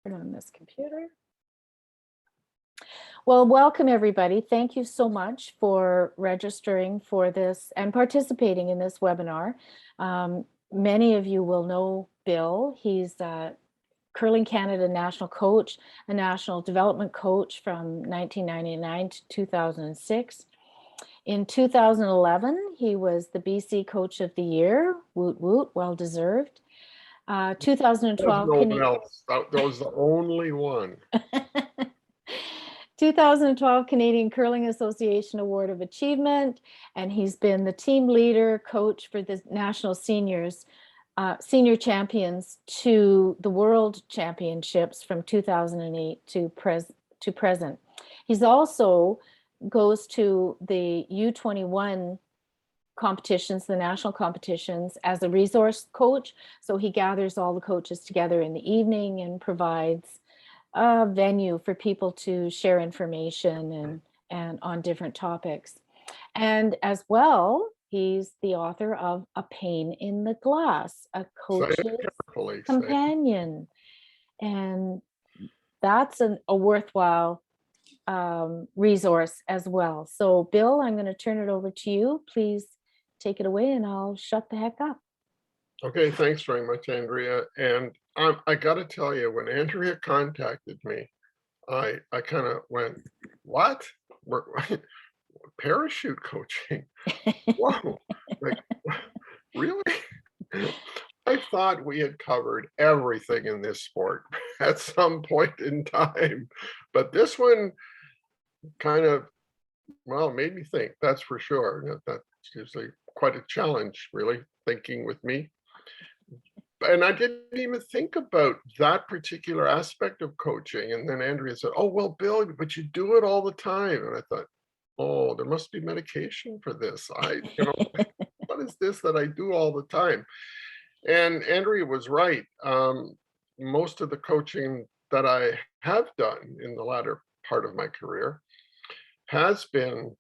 Turn on this computer. Well, welcome everybody. Thank you so much for registering for this and participating in this webinar. Many of you will know Bill. He's a Curling Canada national coach, a national development coach from 1999 to 2006. In 2011, he was the BC Coach of the Year. Woot woot, well deserved. 2012. No one else. That was the only one. 2012 Canadian Curling Association Award of Achievement, and he's been the team leader coach for the national seniors, senior champions to the World Championships from 2008 to present. He's also goes to the U21 competitions, the national competitions, as a resource coach. So he gathers all the coaches together in the evening and provides a venue for people to share information and on different topics. And as well, he's the author of A Pane in the Glass, a coach's companion. And that's a worthwhile resource as well. So Bill, I'm going to turn it over to you. Please take it away and I'll shut the heck up. Okay, thanks very much, Andrea. And I got to tell you, when Andrea contacted me, I kind of went, what? Parachute coaching? Whoa, like, really? I thought we had covered everything in this sport at some point in time, but this one kind of, well, made me think, that's for sure. That's usually quite a challenge, really, thinking with me. And I didn't even think about that particular aspect of coaching. And then Andrea said, oh, well, Bill, but you do it all the time. And I thought, oh, there must be medication for this. What is this that I do all the time? And Andrea was right. Most of the coaching that I have done in the latter part of my career has been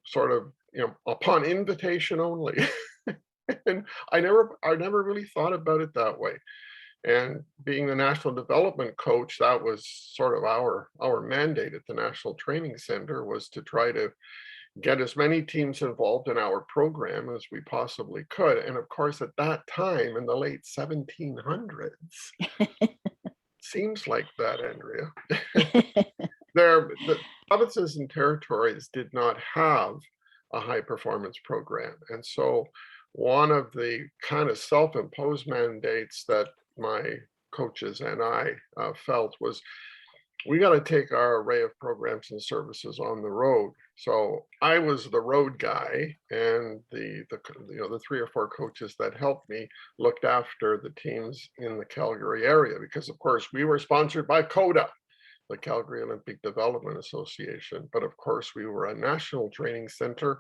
sort of, upon invitation only. And I never really thought about it that way. And being the national development coach, that was sort of our mandate at the National Training Center, was to try to get as many teams involved in our program as we possibly could. And of course, at that time in the late 1700s, seems like that, Andrea, the provinces and territories did not have a high performance program. And so one of the kind of self-imposed mandates that my coaches and I felt was, we got to take our array of programs and services on the road. So I was the road guy, and the 3 or 4 coaches that helped me looked after the teams in the Calgary area, because of course we were sponsored by CODA, the Calgary Olympic Development Association. But of course we were a national training center,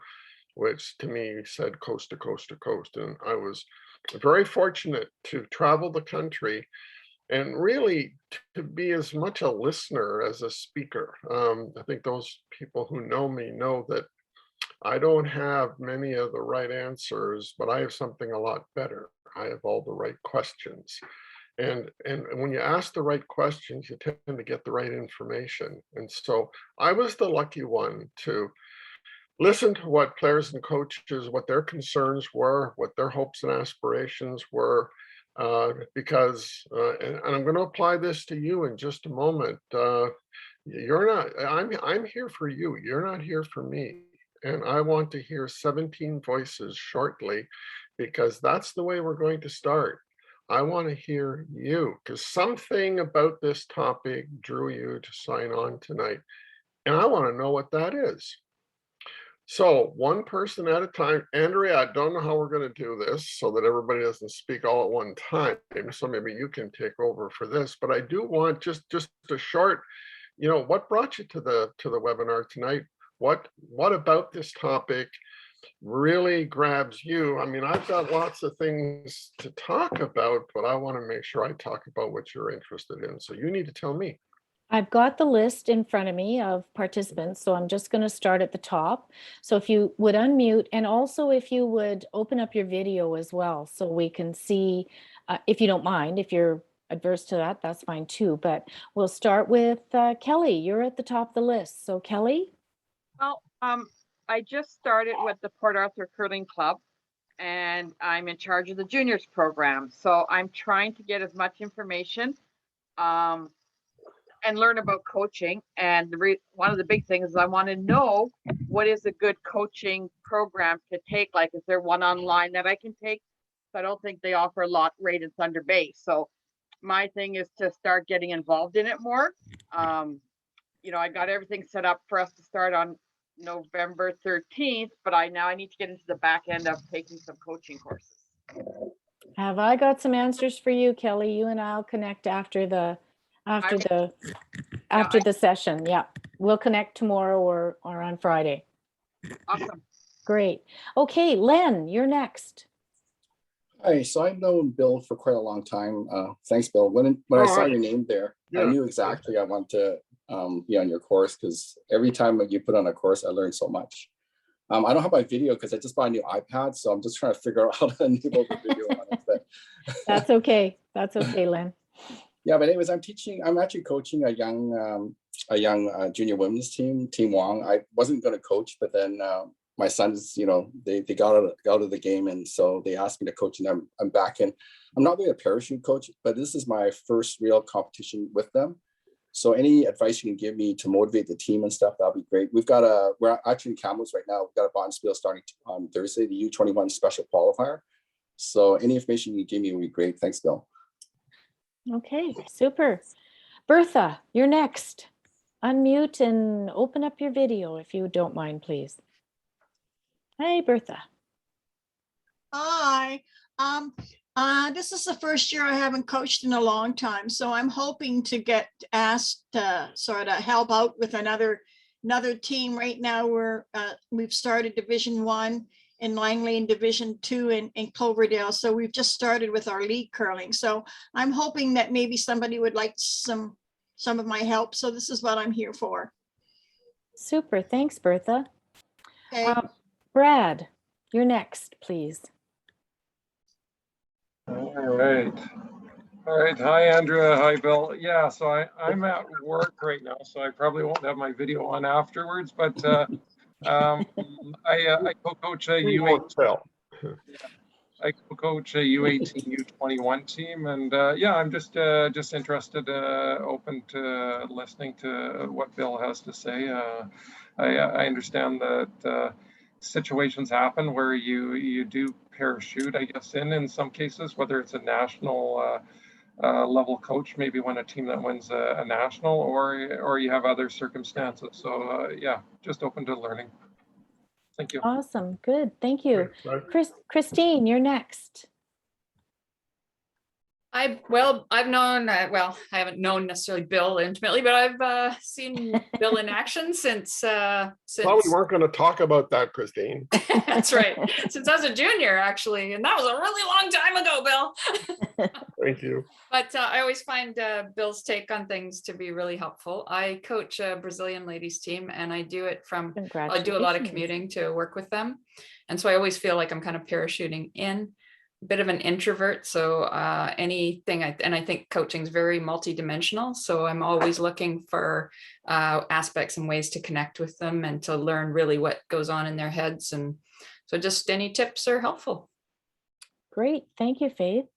which to me said coast to coast to coast. And I was very fortunate to travel the country and really to be as much a listener as a speaker. I think those people who know me know that I don't have many of the right answers, but I have something a lot better. I have all the right questions. And when you ask the right questions, you tend to get the right information. And so I was the lucky one to listen to what players and coaches, what their concerns were, what their hopes and aspirations were, because, and I'm going to apply this to you in just a moment. I'm here for you. You're not here for me. And I want to hear 17 voices shortly, because that's the way we're going to start. I want to hear you, because something about this topic drew you to sign on tonight. And I want to know what that is. So one person at a time. Andrea, I don't know how we're going to do this so that everybody doesn't speak all at one time. So maybe you can take over for this, but I do want just a short, what brought you to the webinar tonight? What about this topic really grabs you? I mean, I've got lots of things to talk about, but I want to make sure I talk about what you're interested in. So you need to tell me. I've got the list in front of me of participants, so I'm just going to start at the top. So if you would unmute, and also if you would open up your video as well, so we can see, if you don't mind, if you're adverse to that, that's fine too. But we'll start with Kelly. You're at the top of the list. So Kelly? Well, I just started with the Port Arthur Curling Club, and I'm in charge of the juniors program. So I'm trying to get as much information and learn about coaching. And one of the big things is I want to know what is a good coaching program to take. Like, is there one online that I can take? So I don't think they offer a lot right in Thunder Bay. So my thing is to start getting involved in it more. I got everything set up for us to start on November 13th, but I need to get into the back end of taking some coaching courses. Have I got some answers for you, Kelly? You and I'll connect after the session. Yeah, we'll connect tomorrow or on Friday. Awesome. Great. Okay, Len, you're next. Hi, so I've known Bill for quite a long time. Thanks, Bill. When I saw your name there, I knew exactly I want to be on your course, because every time that you put on a course, I learned so much. I don't have my video because I just bought a new iPad, so I'm just trying to figure out how to enable the video on it. But That's okay. That's okay, Len. Yeah, but anyways, I'm actually coaching a young junior women's team, Team Wong. I wasn't going to coach, but then my sons, they got out of the game, and so they asked me to coach, and I'm back in. I'm not really a parachute coach, but this is my first real competition with them. So any advice you can give me to motivate the team and stuff, that'll be great. We're actually in Kamloops right now. We've got a bonspiel starting on Thursday, the U21 special qualifier. So any information you give me would be great. Thanks, Bill. Okay, super. Bertha, you're next. Unmute and open up your video if you don't mind, please. Hey, Bertha. Hi. This is the first year I haven't coached in a long time, so I'm hoping to get asked to sort of help out with another team. Right now, we've started Division 1 in Langley and Division 2 in Cloverdale. So we've just started with our league curling. So I'm hoping that maybe somebody would like some of my help. So this is what I'm here for. Super. Thanks, Bertha. Okay. Brad, you're next, please. All right. Hi, Andrea. Hi, Bill. Yeah, so I'm at work right now, so I probably won't have my video on afterwards, but I co-coach a U18. I co-coach a U18, U21 team, and yeah, I'm just interested, open to listening to what Bill has to say. I understand that situations happen where you do parachute, I guess, in some cases, whether it's a national level coach, maybe when a team that wins a national, or you have other circumstances. So yeah, just open to learning. Thank you. Awesome. Good. Thank you. Christine, you're next. I've known, I haven't known necessarily Bill intimately, but I've seen Bill in action since. Well, we weren't going to talk about that, Christine. That's right. Since I was a junior, actually, and that was a really long time ago, Bill. Thank you. But I always find Bill's take on things to be really helpful. I coach a Brazilian ladies team, and I do it I do a lot of commuting to work with them. And so I always feel like I'm kind of parachuting in. Bit of an introvert, so anything, and I think coaching is very multidimensional, so I'm always looking for aspects and ways to connect with them and to learn really what goes on in their heads, and so just any tips are helpful. Great. Thank you, Faith.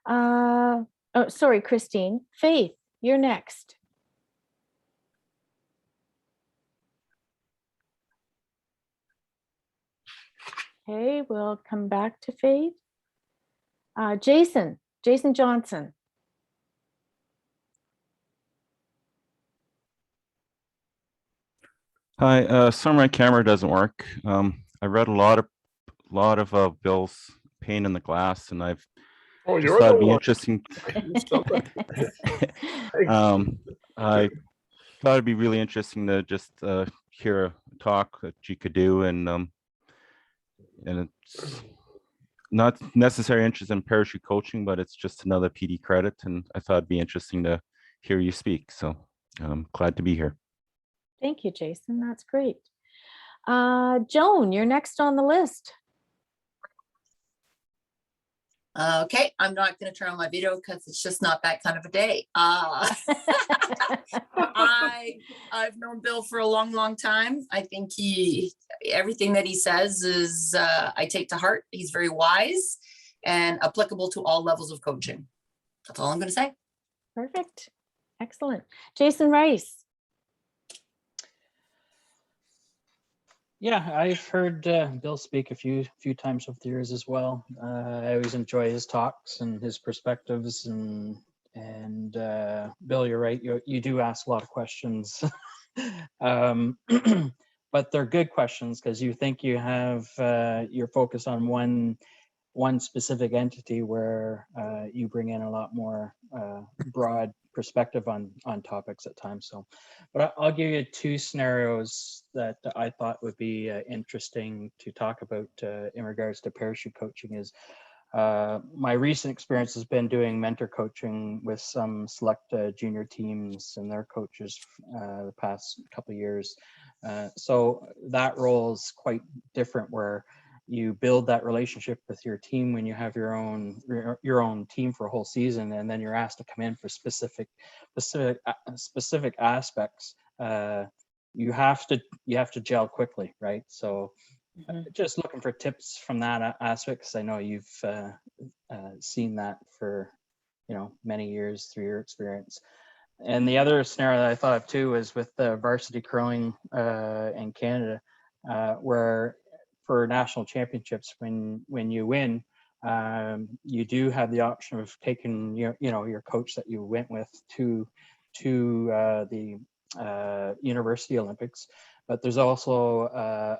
Oh, sorry, Christine. Faith, you're next. Okay, we'll come back to Faith. Jason Johnson. Hi, sorry my camera doesn't work. I read a lot of Bill's Pain in the Glass, and I've thought it'd be interesting. I thought it'd be really interesting to just hear a talk that you could do, and it's not necessarily interested in parachute coaching, but it's just another PD credit, and I thought it'd be interesting to hear you speak. So I'm glad to be here. Thank you, Jason. That's great. Joan, you're next on the list. Okay, I'm not going to turn on my video because it's just not that kind of a day. I've known Bill for a long, long time. I think everything that he says is I take to heart. He's very wise and applicable to all levels of coaching. That's all I'm going to say. Perfect. Excellent. Jason Rice. Yeah, I've heard Bill speak a few times over the years as well. I always enjoy his talks and his perspectives. And Bill, you're right. You do ask a lot of questions, but they're good questions because you think you have your focus on one specific entity where you bring in a lot more broad perspective on topics at times. So, but I'll give you two scenarios that I thought would be interesting to talk about in regards to parachute coaching. Is my recent experience has been doing mentor coaching with some select junior teams and their coaches the past couple of years. So that role is quite different, where you build that relationship with your team when you have your own team for a whole season, and then you're asked to come in for specific aspects. You have to gel quickly, right? So just looking for tips from that aspect, because I know you've seen that for many years through your experience. And the other scenario that I thought of too is with the varsity curling in Canada, where for national championships, when you win, you do have the option of taking your coach that you went with to the University Olympics, but there's also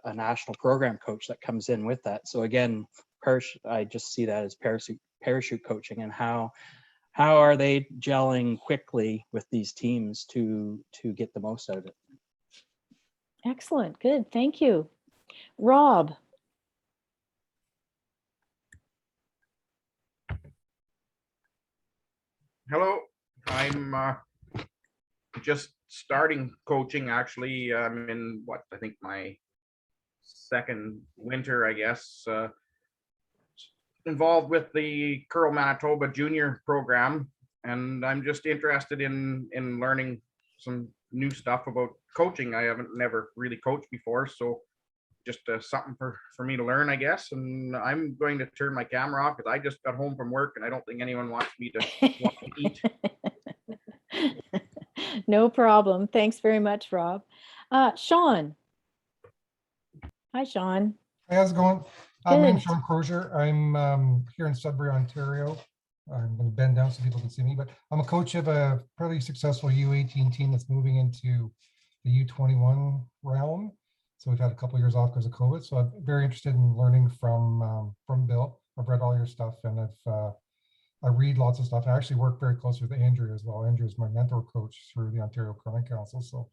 a national program coach that comes in with that. So again, I just see that as parachute coaching, and how are they gelling quickly with these teams to get the most out of it. Excellent. Good. Thank you. Rob. Hello, I'm just starting coaching. Actually, I'm in I think my second winter, I guess, involved with the Curl Manitoba Junior program, and I'm just interested in learning some new stuff about coaching. I haven't never really coached before, so just something for me to learn, I guess. And I'm going to turn my camera off because I just got home from work and I don't think anyone wants me to eat. No problem. Thanks very much, Rob. Sean. Hi, Sean. Hey, how's it going? My name's Sean Crozier. I'm here in Sudbury, Ontario. I'm going to bend down so people can see me, but I'm a coach of a fairly successful U18 team that's moving into the U21 realm. So we've had a couple of years off because of COVID. So I'm very interested in learning from Bill. I've read all your stuff, and I read lots of stuff. I actually work very closely with Andrew as well. Andrew is my mentor coach through the Ontario Curling Council. So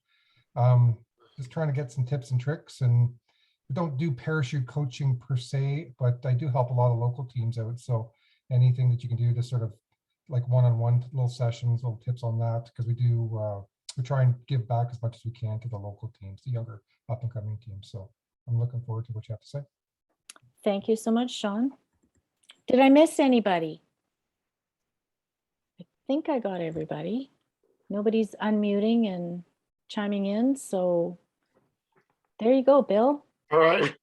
just trying to get some tips and tricks. And we don't do parachute coaching per se, but I do help a lot of local teams out. So anything that you can do to sort of like one-on-one little sessions, little tips on that, because we try and give back as much as we can to the local teams, the younger up-and-coming teams. So I'm looking forward to what you have to say. Thank you so much, Sean. Did I miss anybody? I think I got everybody. Nobody's unmuting and chiming in, so there you go, Bill. All right.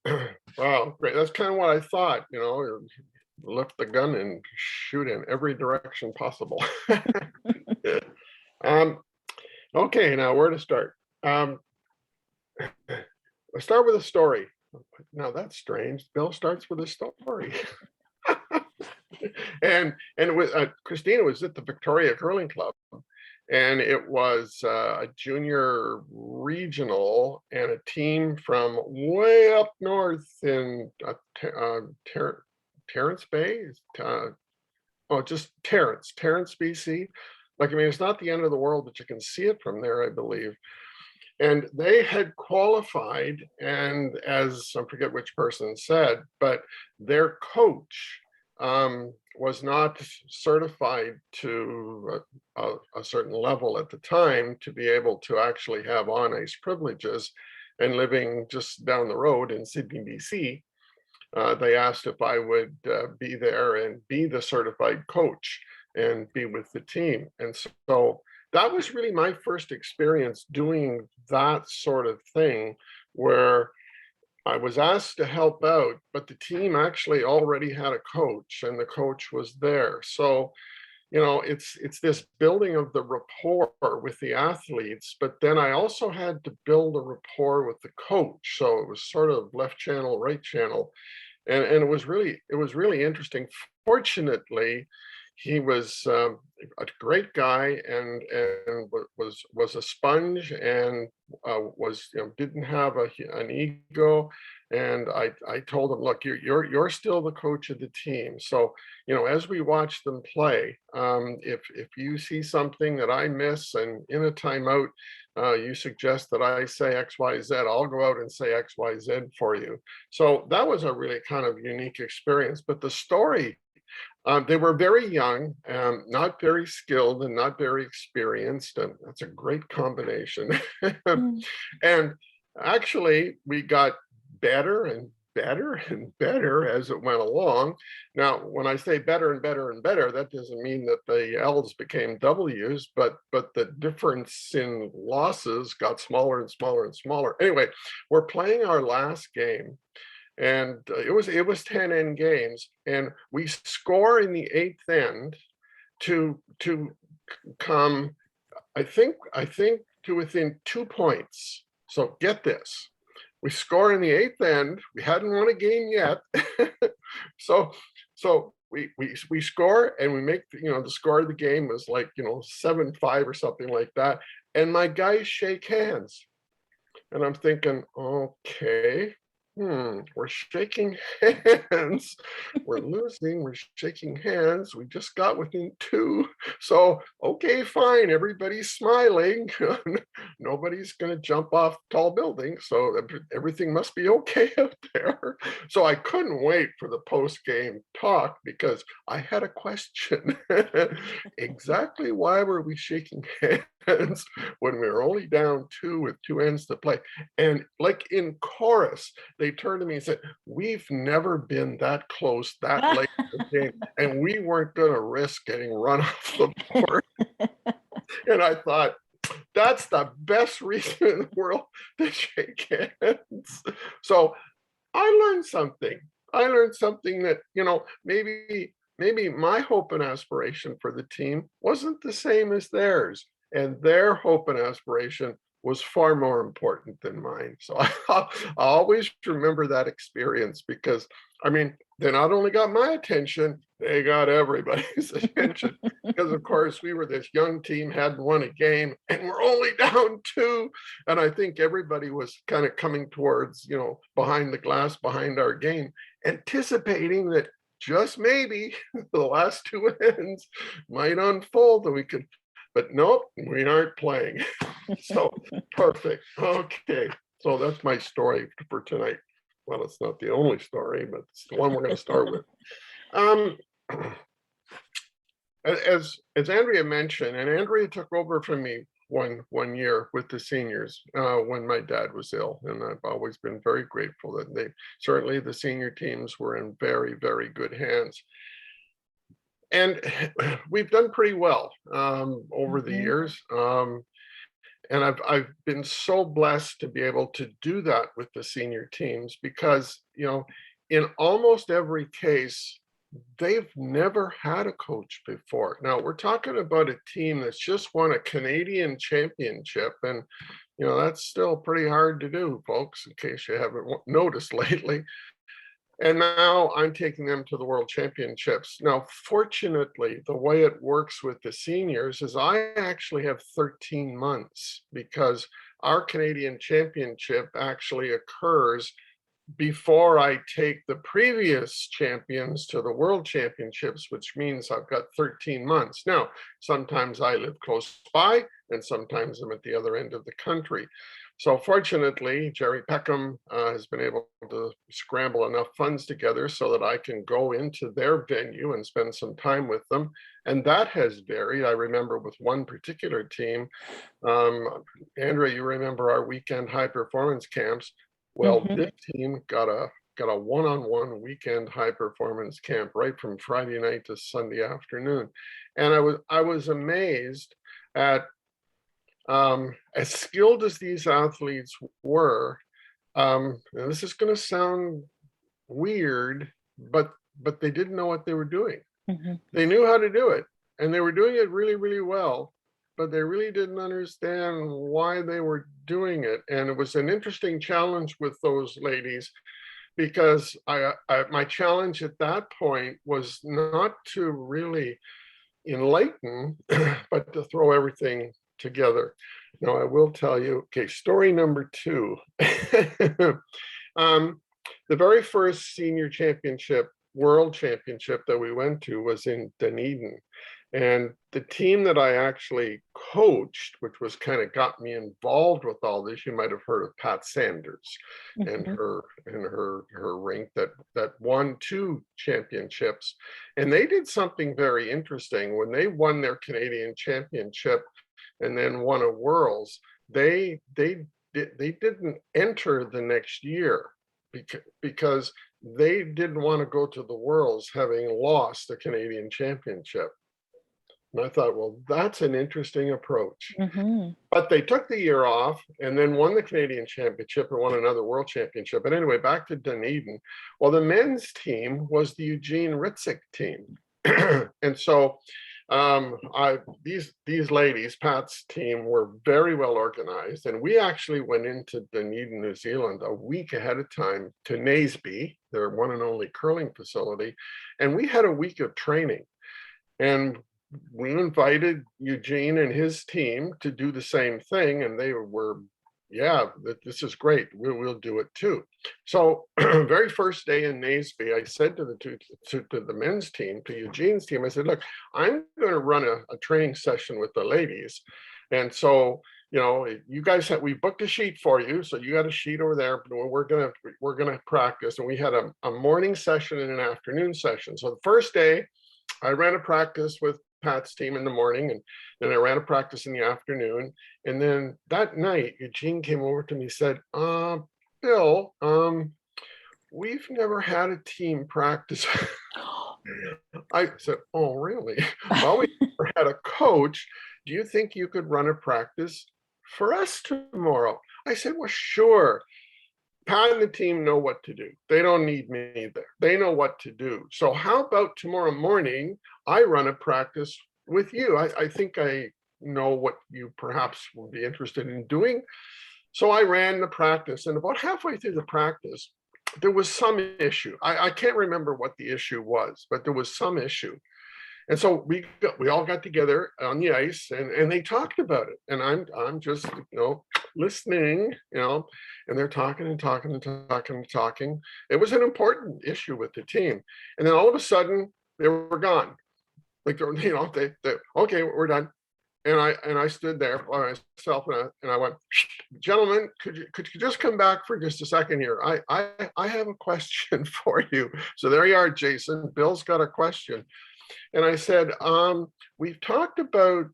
Wow, great. That's kind of what I thought, lift the gun and shoot in every direction possible. Okay, now where to start? Let's start with a story. Now that's strange. Bill starts with a story. and with Christina was at the Victoria Curling Club, and it was a junior regional and a team from way up north in Terrence Bay. Just Terrence, BC. Like, I mean, it's not the end of the world, but you can see it from there, I believe. And they had qualified, and as I forget which person said, but their coach was not certified to a certain level at the time to be able to actually have on-ice privileges, and living just down the road in Sydney, BC. they asked if I would be there and be the certified coach and be with the team. And so that was really my first experience doing that sort of thing, where I was asked to help out, but the team actually already had a coach and the coach was there. So, you know, it's this building of the rapport with the athletes, but then I also had to build a rapport with the coach. So it was sort of left channel, right channel. And it was really interesting. Fortunately, he was a great guy and was a sponge and was, you know, didn't have an ego. And I told him, look, you're still the coach of the team. So, you know, as we watch them play, if you see something that I miss and in a timeout, you suggest that I say X, Y, Z, I'll go out and say X, Y, Z for you. So that was a really kind of unique experience. But the story, they were very young, not very skilled and not very experienced. And that's a great combination. And actually, we got better and better and better as it went along. Now, when I say better and better and better, that doesn't mean that the L's became W's, but the difference in losses got smaller and smaller and smaller. Anyway, we're playing our last game. And it was 10 end games, and we score in the 8th end to come, I think to within 2 points. So get this, we score in the 8th end. We hadn't won a game yet, so we score and we make, you know, the score of the game was like, you know, 7-5 or something like that, and my guys shake hands, and I'm thinking, okay. We're shaking hands. We're losing. We're shaking hands. We just got within 2. So, okay, fine. Everybody's smiling. Nobody's going to jump off tall buildings. So everything must be okay out there. So I couldn't wait for the post-game talk because I had a question. Exactly why were we shaking hands when we were only down 2 with 2 ends to play? And like in chorus, they turned to me and said, we've never been that close that late in the game, and we weren't going to risk getting run off the board. And I thought, that's the best reason in the world to shake hands. So I learned something. I learned something that, you know, maybe my hope and aspiration for the team wasn't the same as theirs, and their hope and aspiration was far more important than mine. So I always remember that experience because, I mean, they not only got my attention, they got everybody's attention. Because of course we were this young team, hadn't won a game, and we're only down 2. And I think everybody was kind of coming towards, you know, behind the glass, behind our game, anticipating that just maybe the last 2 ends might unfold and we could. But nope, we aren't playing. So perfect. Okay. So that's my story for tonight. Well, it's not the only story, but it's the one we're going to start with. As Andrea mentioned, and Andrea took over from me one year with the seniors when my dad was ill, and I've always been very grateful that certainly the senior teams were in very, very good hands. And we've done pretty well over the years. And I've been so blessed to be able to do that with the senior teams because, you know, in almost every case, they've never had a coach before. Now we're talking about a team that's just won a Canadian championship, and you know that's still pretty hard to do, folks, in case you haven't noticed lately. And now I'm taking them to the World Championships. Now, fortunately, the way it works with the seniors is I actually have 13 months because our Canadian Championship actually occurs before I take the previous champions to the World Championships, which means I've got 13 months. Now, sometimes I live close by and sometimes I'm at the other end of the country. So fortunately, Jerry Peckham has been able to scramble enough funds together so that I can go into their venue and spend some time with them. And that has varied. I remember with one particular team, Andrea, you remember our weekend high performance camps. Well, this team got a got a one-on-one weekend high performance camp right from Friday night to Sunday afternoon. And I was amazed at as skilled as these athletes were, and this is going to sound weird, but they didn't know what they were doing. They knew how to do it, and they were doing it really, really well, but they really didn't understand why they were doing it. And it was an interesting challenge with those ladies, because my challenge at that point was not to really enlighten, but to throw everything together. Now, I will tell you, okay, story number 2. The very first senior championship, world championship that we went to was in Dunedin. And the team that I actually coached, which was kind of got me involved with all this, you might have heard of Pat Sanders and her rink that won 2 championships. And they did something very interesting. When they won their Canadian championship and then won a Worlds, they didn't enter the next year because they didn't want to go to the Worlds having lost the Canadian championship. And I thought, well, that's an interesting approach. But they took the year off and then won the Canadian championship and won another world championship. But anyway, back to Dunedin. Well, the men's team was the Eugene Ritzik team. And so these ladies, Pat's team, were very well organized. And we actually went into Dunedin, New Zealand a week ahead of time to Naseby, their one and only curling facility. And we had a week of training. And we invited Eugene and his team to do the same thing. And they were, yeah, this is great. We'll do it too. So very first day in Naseby, I said to the men's team, to Eugene's team, I said, look, I'm going to run a training session with the ladies. And so, you know, you guys we booked a sheet for you. So you got a sheet over there. We're gonna practice. And we had a morning session and an afternoon session. So the first day I ran a practice with Pat's team in the morning, and then I ran a practice in the afternoon. And then that night, Eugene came over to me and said, Bill, we've never had a team practice. I said, oh, really? Well, we never had a coach. Do you think you could run a practice for us tomorrow? I said, well, sure. Pat and the team know what to do. They don't need me there. They know what to do. So how about tomorrow morning, I run a practice with you? I think I know what you perhaps would be interested in doing. So I ran the practice, and about halfway through the practice, there was some issue. I can't remember what the issue was, but there was some issue. And so we all got together on the ice, and they talked about it. And I'm just, you know, listening, you know, and they're talking and talking and talking and talking. It was an important issue with the team. And then all of a sudden they were gone. Like, you know, they okay, we're done. And I stood there by myself, and I went, gentlemen, could you just come back for just a second here? I have a question for you. So there you are, Jason. Bill's got a question. And I said, we've talked about,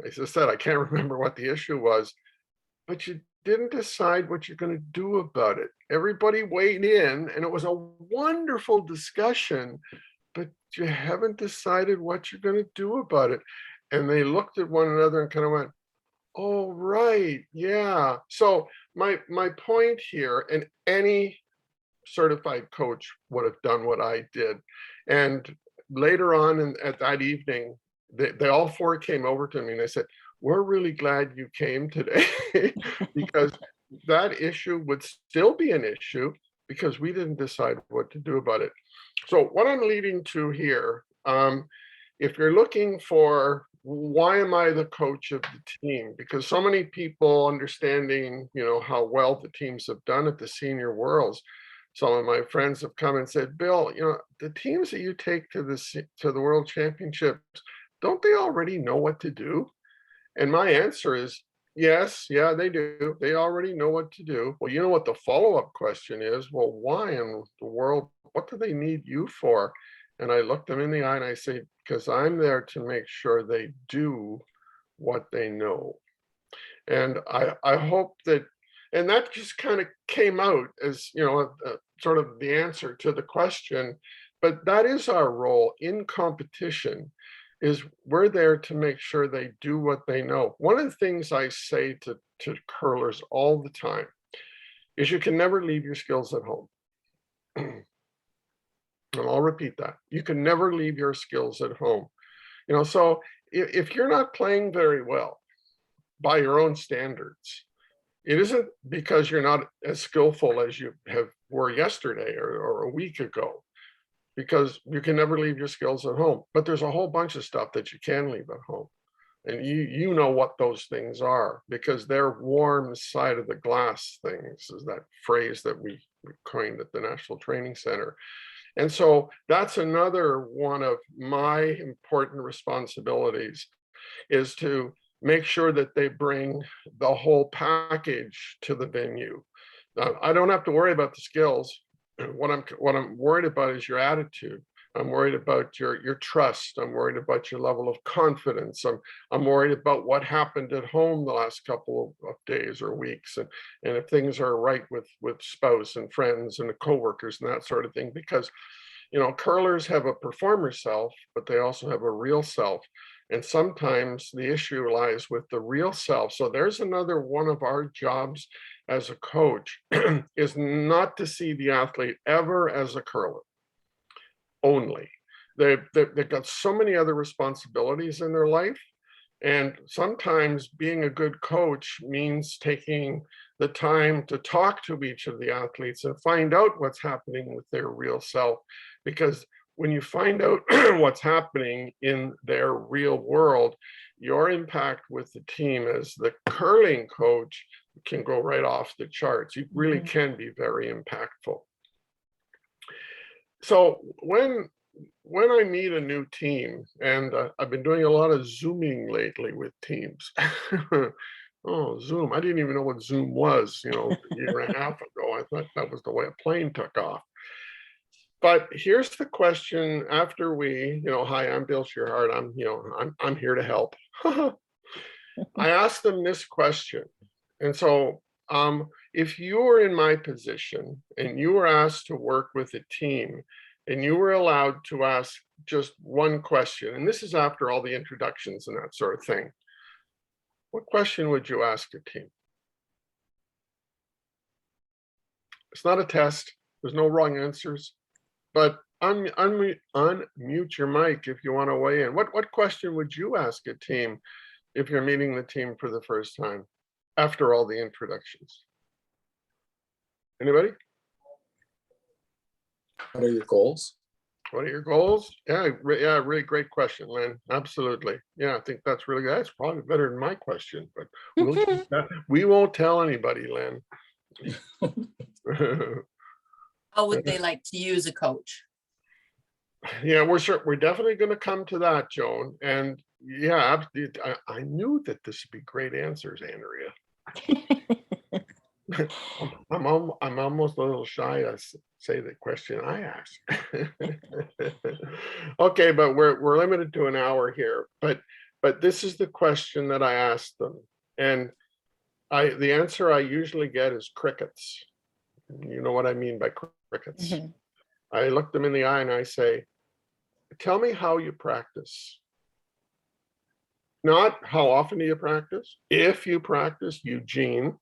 as I said, I can't remember what the issue was, but you didn't decide what you're going to do about it. Everybody weighed in, and it was a wonderful discussion, but you haven't decided what you're going to do about it. And they looked at one another and kind of went, oh, right, yeah. So my point here, and any certified coach would have done what I did. And later on at that evening, they all 4 came over to me and they said, we're really glad you came today because that issue would still be an issue because we didn't decide what to do about it. So what I'm leading to here, if you're looking for why am I the coach of the team? Because so many people understanding, you know, how well the teams have done at the Senior Worlds. Some of my friends have come and said, Bill, you know, the teams that you take to the World Championships, don't they already know what to do? And my answer is, yes, yeah, they do. They already know what to do. Well, you know what the follow-up question is? Well, why in the world, what do they need you for? And I look them in the eye and I say, because I'm there to make sure they do what they know. And I hope that And that just kind of came out as, sort of the answer to the question. But that is our role in competition, is we're there to make sure they do what they know. One of the things I say to curlers all the time is you can never leave your skills at home. And I'll repeat that. You can never leave your skills at home. So if you're not playing very well by your own standards, it isn't because you're not as skillful as you were yesterday or a week ago, because you can never leave your skills at home. But there's a whole bunch of stuff that you can leave at home. And you know what those things are, because they're warm side of the glass things, is that phrase that we coined at the National Training Center. And so that's another one of my important responsibilities, is to make sure that they bring the whole package to the venue. I don't have to worry about the skills. What I'm worried about is your attitude. I'm worried about your trust. I'm worried about your level of confidence. I'm worried about what happened at home the last couple of days or weeks, and if things are right with spouse and friends and the coworkers and that sort of thing. Because curlers have a performer self, but they also have a real self. And sometimes the issue lies with the real self. So there's another one of our jobs as a coach is not to see the athlete ever as a curler only. They've got so many other responsibilities in their life. And sometimes being a good coach means taking the time to talk to each of the athletes and find out what's happening with their real self. Because when you find out what's happening in their real world, your impact with the team as the curling coach can go right off the charts. You really can be very impactful. So when I meet a new team, and I've been doing a lot of Zooming lately with teams. Oh, Zoom. I didn't even know what Zoom was, a year and a half ago. I thought that was the way a plane took off. But here's the question after we, hi, I'm Bill Tschirhart. I'm here to help. I asked them this question. And so if you were in my position and you were asked to work with a team and you were allowed to ask just one question, and this is after all the introductions and that sort of thing, what question would you ask a team? It's not a test. There's no wrong answers. But unmute your mic if you want to weigh in. What question would you ask a team if you're meeting the team for the first time after all the introductions? Anybody? What are your goals? What are your goals? Yeah, really great question, Lynn. Absolutely. Yeah, I think that's really good. That's probably better than my question, but we won't tell anybody, Lynn. How would they like to use a coach? Yeah, we're definitely going to come to that, Joan. And yeah, I knew that this would be great answers, Andrea. I'm almost a little shy to say the question I asked. Okay, but we're limited to an hour here. But this is the question that I asked them, and the answer I usually get is crickets. You know what I mean by crickets. I look them in the eye and I say, tell me how you practice. Not how often do you practice? If you practice, Eugene.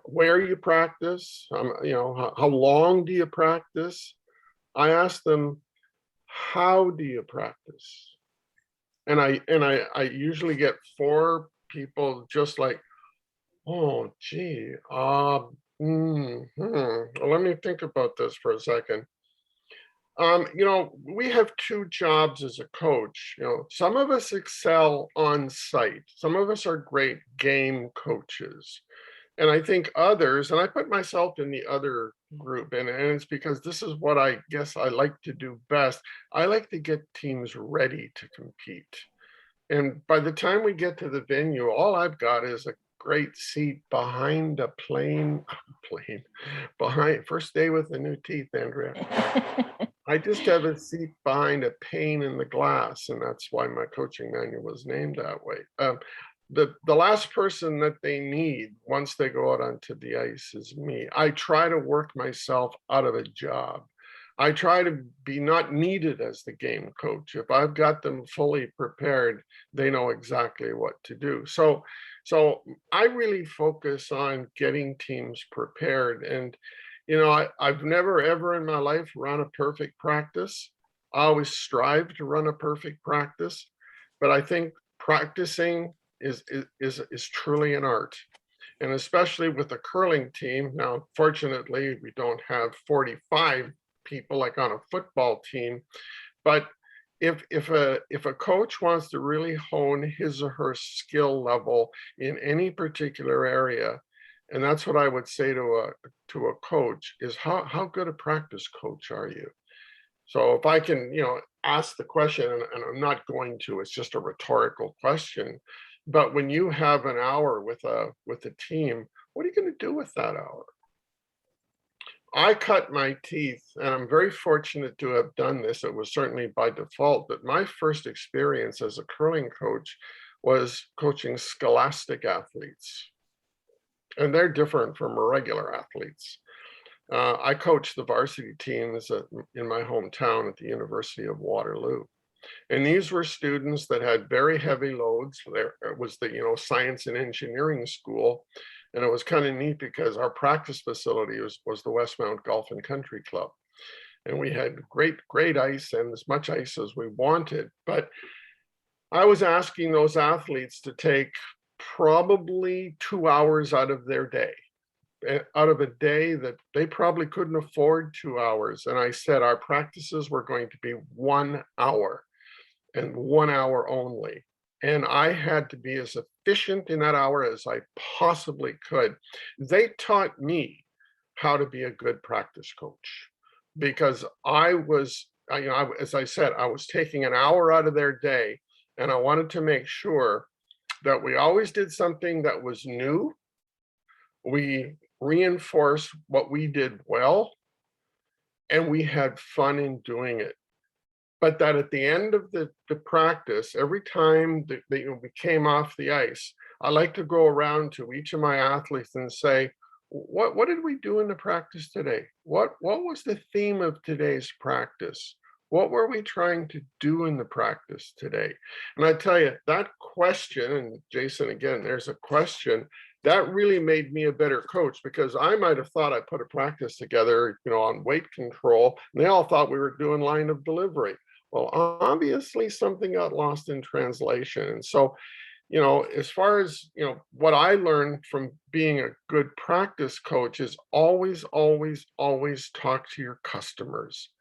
Where you practice, how long do you practice? I ask them, how do you practice? And I usually get 4 people just like, oh, gee, let me think about this for a second. We have 2 jobs as a coach. Some of us excel on site. Some of us are great game coaches. And I think others, and I put myself in the other group, and it's because this is what I guess I like to do best. I like to get teams ready to compete. And by the time we get to the venue, all I've got is a great seat behind a behind first day with the new teeth, Andrea. I just have a seat behind a pane in the glass, and that's why my coaching manual was named that way. the last person that they need once they go out onto the ice is me. I try to work myself out of a job. I try to be not needed as the game coach. If I've got them fully prepared, they know exactly what to do. So I really focus on getting teams prepared. And, you know, I've never ever in my life run a perfect practice. I always strive to run a perfect practice, but I think practicing is truly an art. And especially with the curling team. Now, fortunately, we don't have 45 people like on a football team, but if a coach wants to really hone his or her skill level in any particular area, and that's what I would say to a coach, is how good a practice coach are you? So if I can, you know, ask the question, and I'm not going to, it's just a rhetorical question, but when you have an hour with a team, what are you going to do with that hour? I cut my teeth, and I'm very fortunate to have done this. It was certainly by default, but my first experience as a curling coach was coaching scholastic athletes. And they're different from regular athletes. I coached the varsity teams in my hometown at the University of Waterloo. And these were students that had very heavy loads. There was the, you know, science and engineering school. And it was kind of neat because our practice facility was the Westmount Golf and Country Club. And we had great ice, and as much ice as we wanted. But I was asking those athletes to take probably 2 hours out of their day, out of a day that they probably couldn't afford 2 hours. And I said, our practices were going to be 1 hour and 1 hour only. And I had to be as efficient in that hour as I possibly could. They taught me how to be a good practice coach, because I was, you know, as I said, I was taking an hour out of their day, and I wanted to make sure that we always did something that was new. We reinforced what we did well, and we had fun in doing it. But that at the end of the practice, every time that we came off the ice, I like to go around to each of my athletes and say, what did we do in the practice today? What was the theme of today's practice? What were we trying to do in the practice today? And I tell you, that question, and Jason, again, there's a question, that really made me a better coach, because I might have thought I put a practice together, you know, on weight control, and they all thought we were doing line of delivery. Well, obviously something got lost in translation. And so, you know, as far as, you know, what I learned from being a good practice coach is always talk to your customers.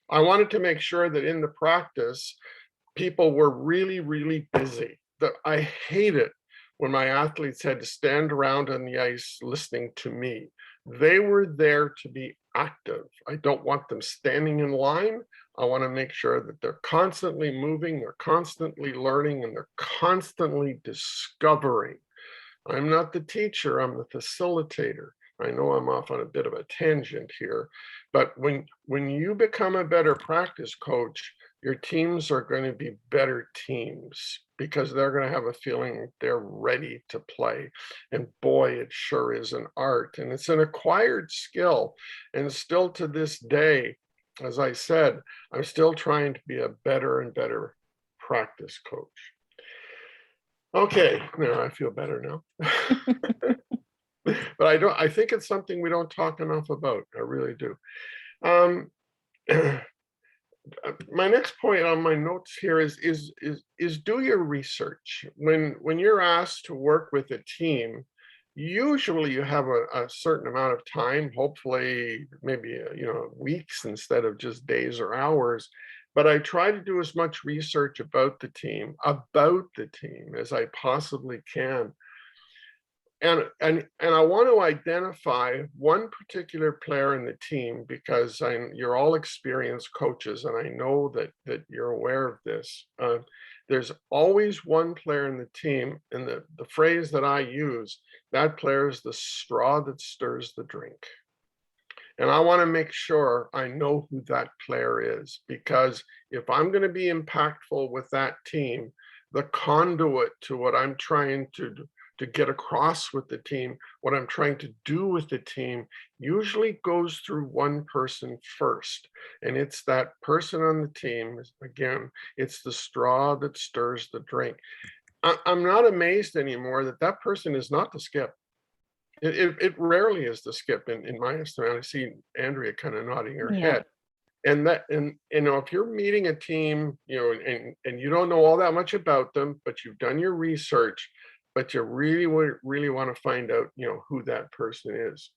I wanted to make sure that in the practice, people were really busy. That I hate it when my athletes had to stand around on the ice listening to me. They were there to be active. I don't want them standing in line. I want to make sure that they're constantly moving, they're constantly learning, and they're constantly discovering. I'm not the teacher, I'm the facilitator. I know I'm off on a bit of a tangent here, but when you become a better practice coach, your teams are going to be better teams, because they're going to have a feeling they're ready to play. And boy, it sure is an art, and it's an acquired skill. And still to this day, as I said, I'm still trying to be a better and better practice coach. Okay, now I feel better now. But I think it's something we don't talk enough about. I really do. My next point on my notes here is do your research. When you're asked to work with a team, usually you have a certain amount of time, hopefully maybe you know, weeks instead of just days or hours. But I try to do as much research about the team as I possibly can. And I want to identify one particular player in the team, because you're all experienced coaches, and I know that you're aware of this. There's always one player in the team, and the phrase that I use, that player is the straw that stirs the drink. And I want to make sure I know who that player is, because if I'm going to be impactful with that team, the conduit to what I'm trying to get across with the team, what I'm trying to do with the team, usually goes through one person first. And it's that person on the team, again, it's the straw that stirs the drink. I'm not amazed anymore that that person is not the skip. It rarely is the skip in my estimate. I see Andrea kind of nodding her head. And if you're meeting a team, and you don't know all that much about them, but you've done your research, but you really want to find out, who that person is.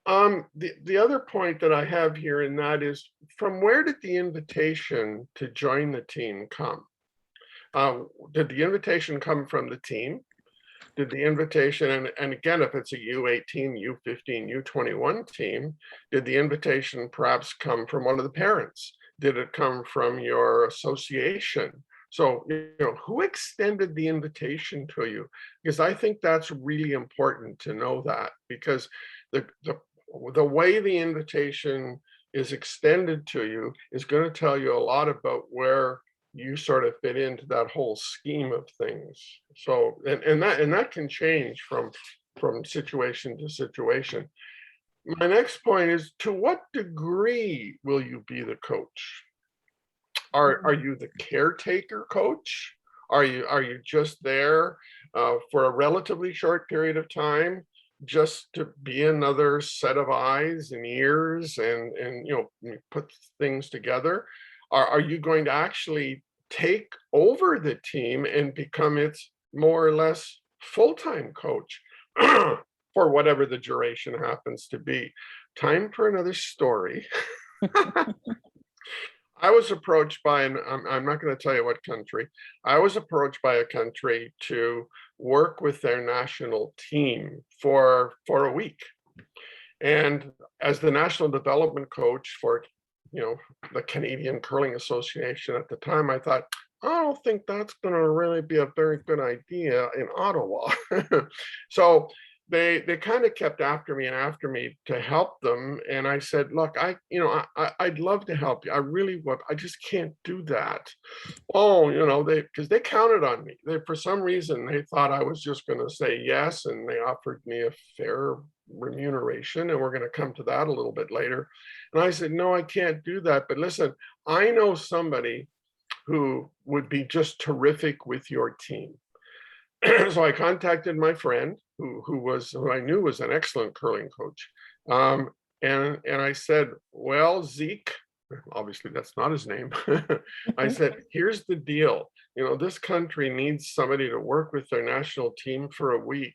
The other point that I have here, and that is, from where did the invitation to join the team come? Did the invitation come from the team? Did the invitation, and again, if it's a U18, U15, U21 team, did the invitation perhaps come from one of the parents? Did it come from your association? So, who extended the invitation to you? Because I think that's really important to know that, because the way the invitation is extended to you is going to tell you a lot about where you sort of fit into that whole scheme of things. So, and that can change from situation to situation. My next point is, to what degree will you be the coach? Are you the caretaker coach? Are you just there for a relatively short period of time, just to be another set of eyes and ears and put things together? Are you going to actually take over the team and become its more or less full-time coach for whatever the duration happens to be? Time for another story. I was approached by, and I'm not going to tell you what country, I was approached by a country to work with their national team for a week. And as the national development coach for the Canadian Curling Association at the time, I thought, I don't think that's going to really be a very good idea in Ottawa. So they kind of kept after me to help them. And I said, look, I'd love to help you. I really would. I just can't do that. Oh, because they counted on me. For some reason, they thought I was just going to say yes. And they offered me a fair remuneration. And we're going to come to that a little bit later. And I said, no, I can't do that. But listen, I know somebody who would be just terrific with your team. So I contacted my friend who I knew was an excellent curling coach. And I said, well, Zeke, obviously that's not his name. I said, here's the deal. This country needs somebody to work with their national team for a week.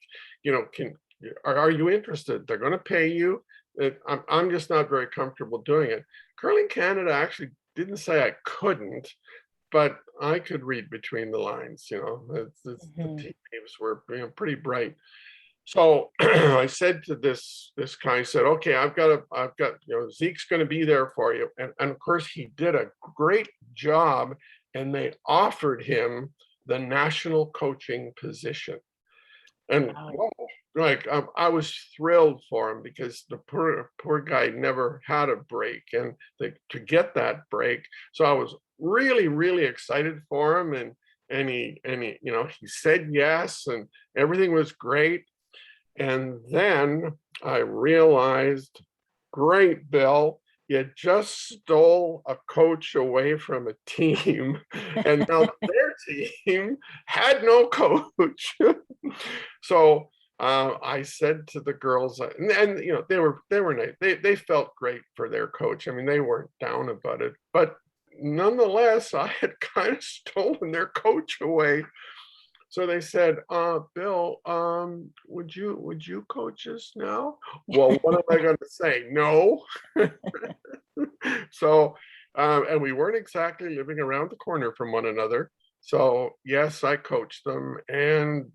Are you interested? They're going to pay you. I'm just not very comfortable doing it. Curling Canada actually didn't say I couldn't, but I could read between the lines. The teams were pretty bright. So I said to this guy, I said, okay, I've got Zeke's going to be there for you. And of course he did a great job, and they offered him the national coaching position. And I was thrilled for him, because the poor guy never had a break, and to get that break. So I was really, really excited for him, and he said yes, and everything was great. And then I realized, great, Bill, you just stole a coach away from a team, and now their team had no coach. So I said to the girls, and they were nice. They felt great for their coach. I mean, they weren't down about it, but nonetheless, I had kind of stolen their coach away. So they said, Bill, would you coach us now? Well, what am I going to say? No. So, and we weren't exactly living around the corner from one another. So yes, I coached them, and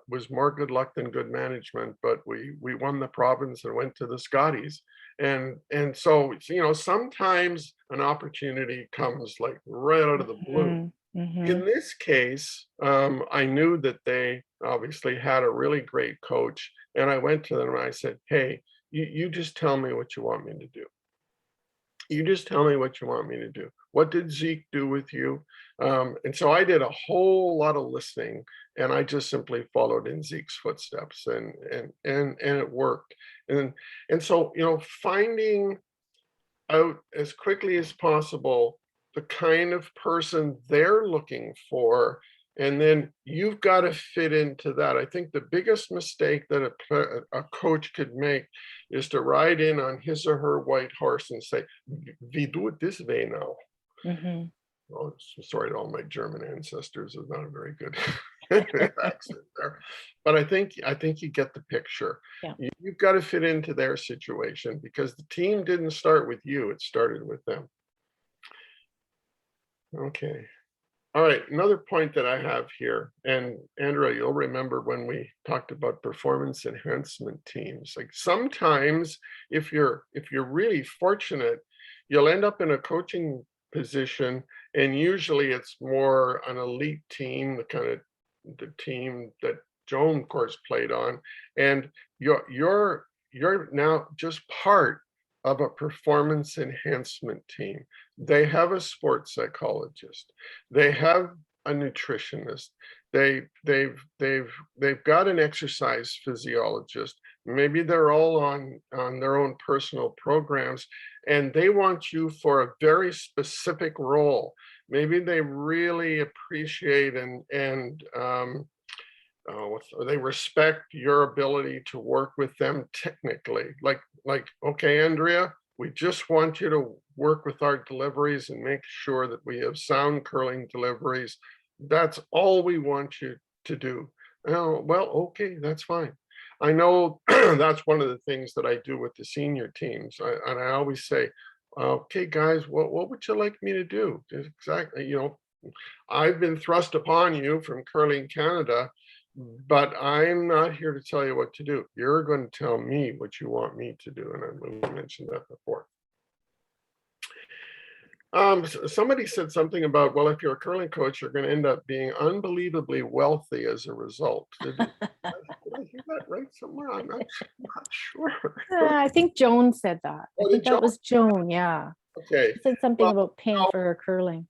was more good luck than good management, but we won the province and went to the Scotties. And so, sometimes an opportunity comes like right out of the blue. In this case, I knew that they obviously had a really great coach, and I went to them and I said, hey, you just tell me what you want me to do. You just tell me what you want me to do. What did Zeke do with you? And so I did a whole lot of listening, and I just simply followed in Zeke's footsteps, and it worked. And so, you know, finding out as quickly as possible the kind of person they're looking for, and then you've got to fit into that. I think the biggest mistake that a coach could make is to ride in on his or her white horse and say, we do it this way now. Mm-hmm. Oh, sorry to all my German ancestors, is not a very good accent there. But I think you get the picture. Yeah. You've got to fit into their situation, because the team didn't start with you, it started with them. Okay. All right, another point that I have here, and Andrea, you'll remember when we talked about performance enhancement teams. Like sometimes if you're really fortunate, you'll end up in a coaching position, and usually it's more an elite team, the team that Joan, of course, played on, and you're now just part of a performance enhancement team. They have a sports psychologist, they have a nutritionist, they've got an exercise physiologist. Maybe they're all on their own personal programs, and they want you for a very specific role. Maybe they really appreciate and they respect your ability to work with them technically. Like, okay, Andrea, we just want you to work with our deliveries and make sure that we have sound curling deliveries. That's all we want you to do. Oh, well, okay, that's fine. I know that's one of the things that I do with the senior teams. And I always say, okay, guys, what would you like me to do? Exactly, you know, I've been thrust upon you from Curling Canada, but I'm not here to tell you what to do. You're going to tell me what you want me to do. And I mentioned that before. Somebody said something about, well, if you're a curling coach, you're going to end up being unbelievably wealthy as a result. Did I hear that right somewhere? I'm not sure. I think Joan said that. Oh, I think that was Joan, yeah. Okay. She said something about paying for her curling.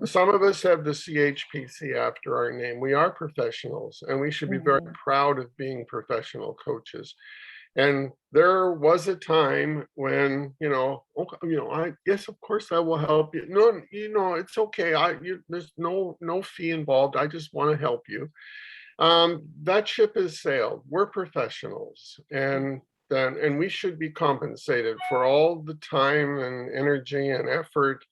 Some of us have the CHPC after our name. We are professionals, and we should be very proud of being professional coaches. And there was a time when, yes, of course I will help you. No, it's okay. There's no fee involved. I just want to help you. That ship has sailed. We're professionals, and we should be compensated for all the time and energy and effort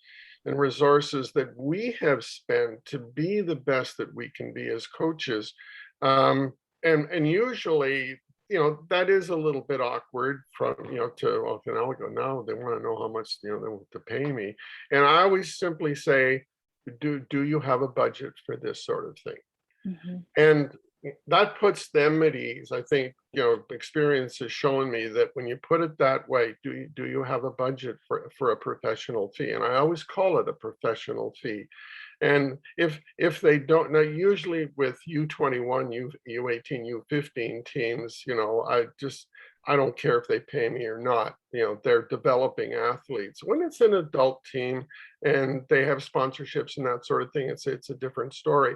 and resources that we have spent to be the best that we can be as coaches. And usually, that is a little bit awkward from, to, okay, now we go, now they want to know how much, they want to pay me. And I always simply say, do you have a budget for this sort of thing? Mm-hmm. And that puts them at ease. I think, experience has shown me that when you put it that way, do you have a budget for a professional fee? And I always call it a professional fee. And if they don't, now usually with U21, U18, U15 teams, I don't care if they pay me or not. They're developing athletes. When it's an adult team and they have sponsorships and that sort of thing, it's a different story.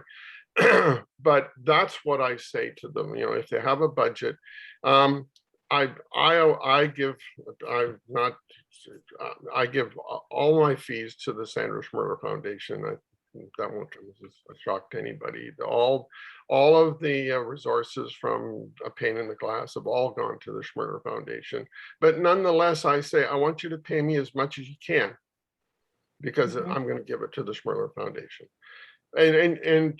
But that's what I say to them. If they have a budget, I give all my fees to the Sandra Schmerler Foundation. That won't come as a shock to anybody. All of the resources from A Pane in the Glass have all gone to the Schmerler Foundation. But nonetheless, I say, I want you to pay me as much as you can, because I'm going to give it to the Schmerler Foundation. And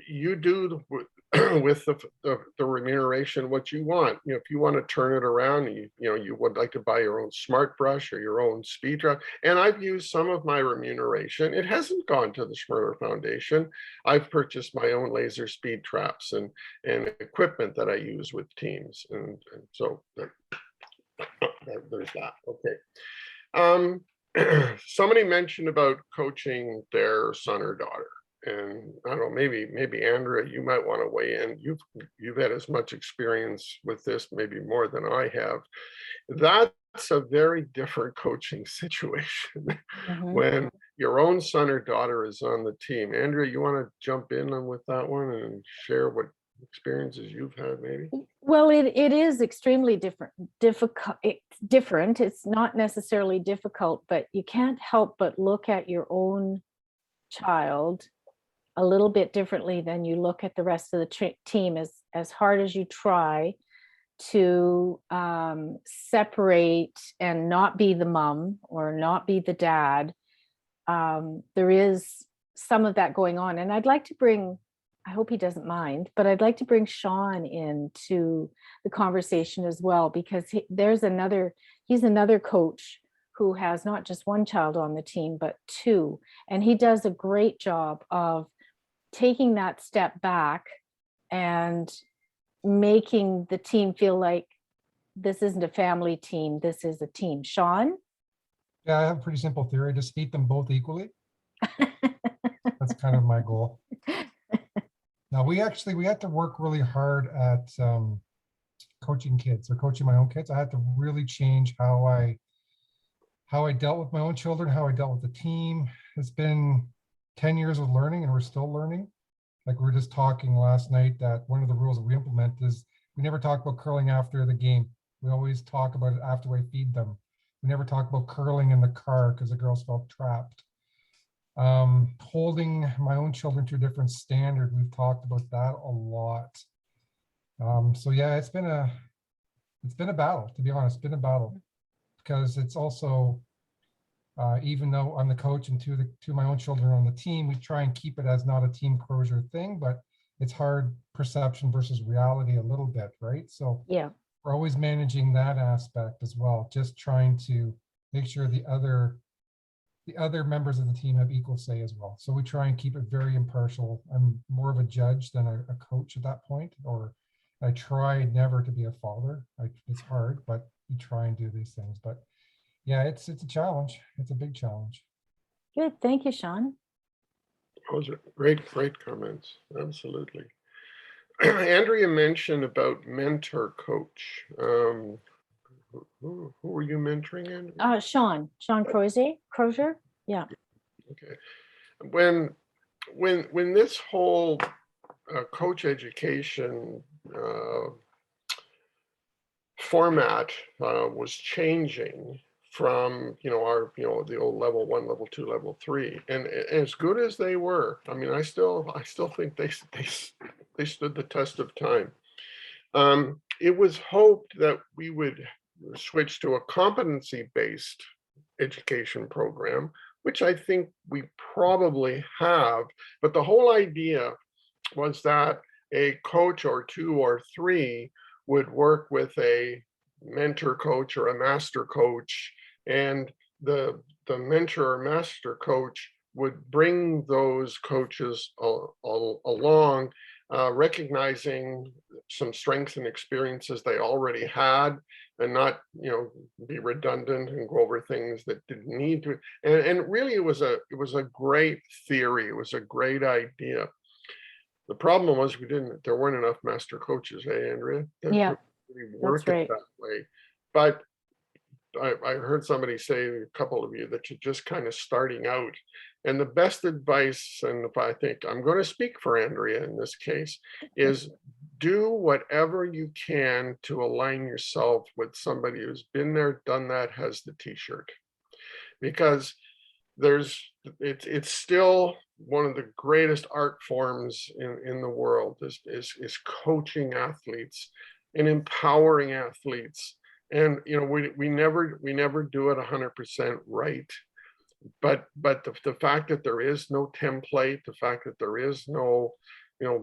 you do with the remuneration what you want. If you want to turn it around, you would like to buy your own smart brush or your own speed trap. And I've used some of my remuneration. It hasn't gone to the Schmerler Foundation. I've purchased my own laser speed traps and equipment that I use with teams. And so there's that. Okay. Somebody mentioned about coaching their son or daughter. And I don't know, maybe Andrea, you might want to weigh in. You've had as much experience with this, maybe more than I have. that's a very different coaching situation Mhm. when your own son or daughter is on the team. Andrea, you want to jump in on with that one and share what experiences you've had, maybe? Well, it is extremely difficult. It's different. It's not necessarily difficult, but you can't help but look at your own child a little bit differently than you look at the rest of the team. As hard as you try to separate and not be the mom or not be the dad, there is some of that going on. And I'd like to bring, I hope he doesn't mind, but I'd like to bring Sean into the conversation as well, because he's another coach who has not just one child on the team, but two. And he does a great job of taking that step back and making the team feel like this isn't a family team, this is a team. Sean? Yeah, I have a pretty simple theory. Just feed them both equally. That's kind of my goal. Now, we had to work really hard at coaching kids or coaching my own kids. I had to really change how I dealt with my own children, how I dealt with the team. It's been 10 years of learning, and we're still learning. Like we were just talking last night, that one of the rules that we implement is we never talk about curling after the game. We always talk about it after we feed them. We never talk about curling in the car because the girls felt trapped. Holding my own children to a different standard. We've talked about that a lot. So yeah, it's been a battle, to be honest. It's been a battle, because it's also, even though I'm the coach and two of my own children are on the team, we try and keep it as not a team closure thing, but it's hard perception versus reality a little bit, right? So yeah, we're always managing that aspect as well, just trying to make sure the other members of the team have equal say as well. So we try and keep it very impartial. I'm more of a judge than a coach at that point, or I try never to be a father. It's hard, but you try and do these things. But yeah, it's a challenge. It's a big challenge. good. Thank you, Sean. Those are great comments. Absolutely. Andrea mentioned about mentor coach. Who were you mentoring, Andrea? Sean Crozier. Yeah. Okay. When this whole coach education format was changing from the old level 1, level 2, level 3, and as good as they were, I mean, I still think they stood the test of time. It was hoped that we would switch to a competency-based education program, which I think we probably have, but the whole idea was that a coach or 2 or 3 would work with a mentor coach or a master coach, and the mentor or master coach would bring those coaches along, recognizing some strengths and experiences they already had, and not be redundant and go over things that didn't need to. And really, it was a great theory. It was a great idea. The problem was there weren't enough master coaches, hey, Andrea? Yeah, really work that's right. it that way. But I heard somebody say, a couple of you, that you're just kind of starting out. And the best advice, and if I think I'm going to speak for Andrea in this case, is do whatever you can to align yourself with somebody who's been there, done that, has the t-shirt. Because it's still one of the greatest art forms in the world is coaching athletes and empowering athletes. And we never do it 100% right, but the fact that there is no template, the fact that there is no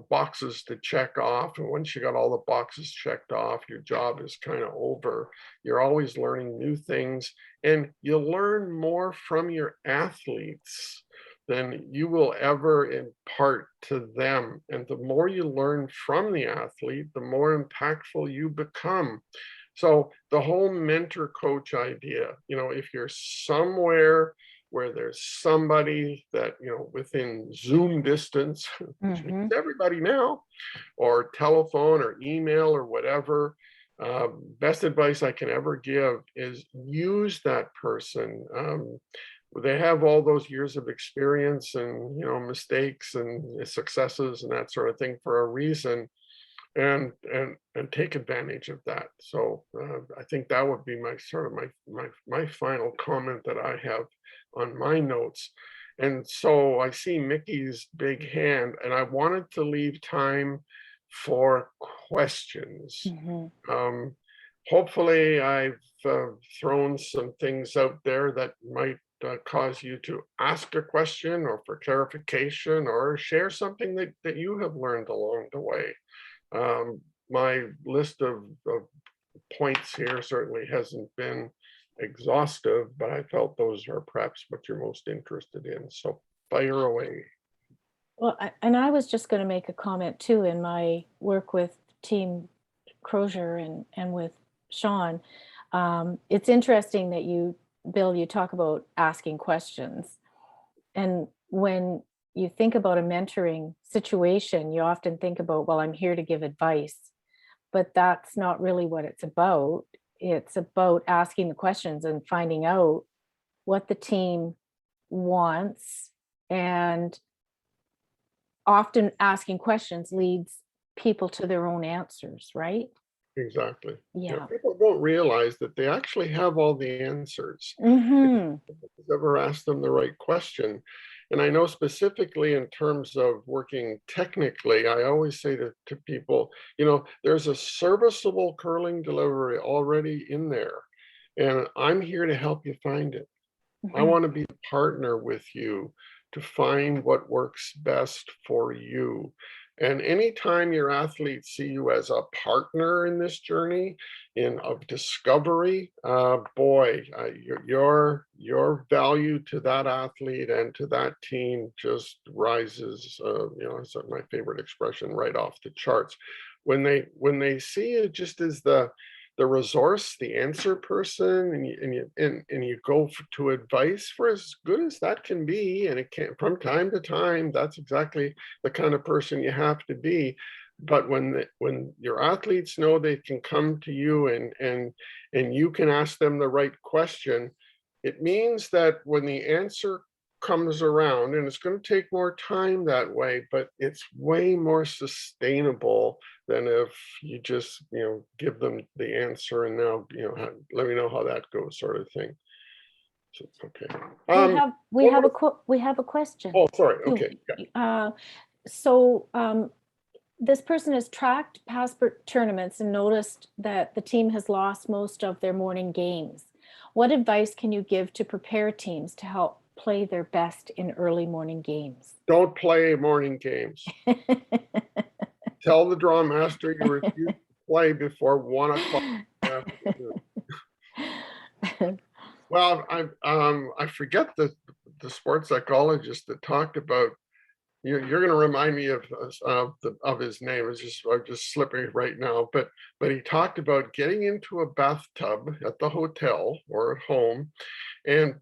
boxes to check off, and once you got all the boxes checked off, your job is kind of over. You're always learning new things, and you learn more from your athletes than you will ever impart to them. And the more you learn from the athlete, the more impactful you become. So the whole mentor coach idea, if you're somewhere where there's somebody that, within Zoom distance, which means everybody now, or telephone or email or whatever, best advice I can ever give is use that person. They have all those years of experience and, you know, mistakes and successes and that sort of thing for a reason, and take advantage of that. So I think that would be my sort of my final comment that I have on my notes. And so I see Mickey's big hand, and I wanted to leave time for questions. Hopefully I've thrown some things out there that might cause you to ask a question or for clarification or share something that you have learned along the way. My list of points here certainly hasn't been exhaustive, but I felt those are perhaps what you're most interested in. So fire away. Well, and I was just going to make a comment too in my work with Team Crozier and with Sean. It's interesting that you, Bill, you talk about asking questions. And when you think about a mentoring situation, you often think about, well, I'm here to give advice, but that's not really what it's about. It's about asking the questions and finding out what the team wants, and often asking questions leads people to their own answers, right? Exactly. Yeah. People don't realize that they actually have all the answers. Ever ask them the right question. And I know specifically in terms of working technically, I always say to people, you know, there's a serviceable curling delivery already in there, and I'm here to help you find it. I want to be a partner with you to find what works best for you. And anytime your athletes see you as a partner in this journey of discovery, boy, your value to that athlete and to that team just rises. You know, it's my favorite expression, right off the charts. When they see you just as the resource, the answer person, and you go to advice for as good as that can be, and it can from time to time, that's exactly the kind of person you have to be. But when your athletes know they can come to you and you can ask them the right question, it means that when the answer comes around, and it's going to take more time that way, but it's way more sustainable than if you just, you know, give them the answer and now, you know, let me know how that goes, sort of thing. So, okay. We have a question. Oh, sorry. Okay. Yeah. So this person has tracked past tournaments and noticed that the team has lost most of their morning games. What advice can you give to prepare teams to help play their best in early morning games? Don't play morning games. Tell the draw master you refuse to play before 1 o'clock. Well, I forget the sports psychologist that talked about. You're going to remind me of his name. I'm just slipping right now. But he talked about getting into a bathtub at the hotel or at home and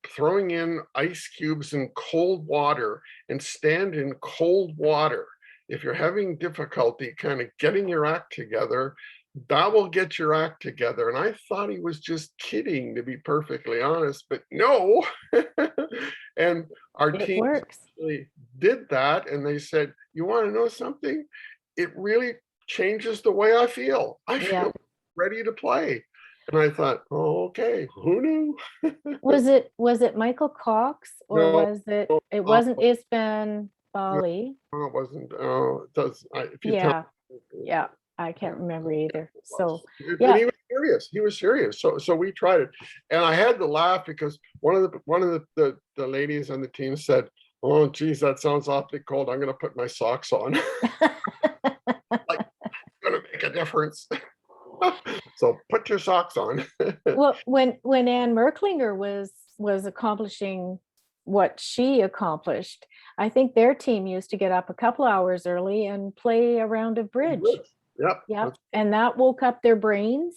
throwing in ice cubes and cold water and stand in cold water. If you're having difficulty kind of getting your act together, that will get your act together. And I thought he was just kidding, to be perfectly honest, but no. And our team actually did that. And they said, you want to know something? It really changes the way I feel. I feel ready to play. And I thought, oh, okay, who knew? Was it Michael Cox, or No, was it? It wasn't Isban Bali. No, it wasn't. It does. Yeah. I can't remember either. So yeah, he was serious. He was serious. So we tried it, and I had to laugh because one of the ladies on the team said, "Oh, geez, that sounds awfully cold. I'm going to put my socks on." Like, it's going to make a difference. So put your socks on. Well, when Anne Merklinger was accomplishing what she accomplished, I think their team used to get up a couple hours early and play a round of bridge. Yep. And that woke up their brains,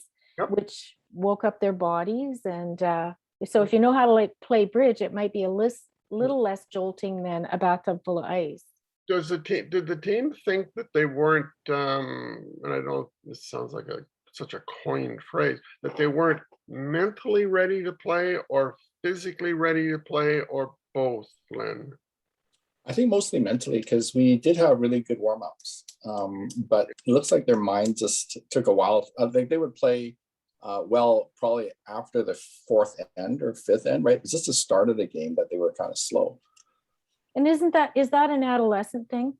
which woke up their bodies. And so if you know how to play bridge, it might be a little less jolting than a bathtub full of ice. Did the team think that they weren't, and I know this sounds like such a coined phrase, that they weren't mentally ready to play or physically ready to play or both, Lynn? I think mostly mentally, because we did have really good warm-ups, but it looks like their mind just took a while. I think they would play well probably after the fourth end or fifth end, right? It was just the start of the game that they were kind of slow. And is that an adolescent thing?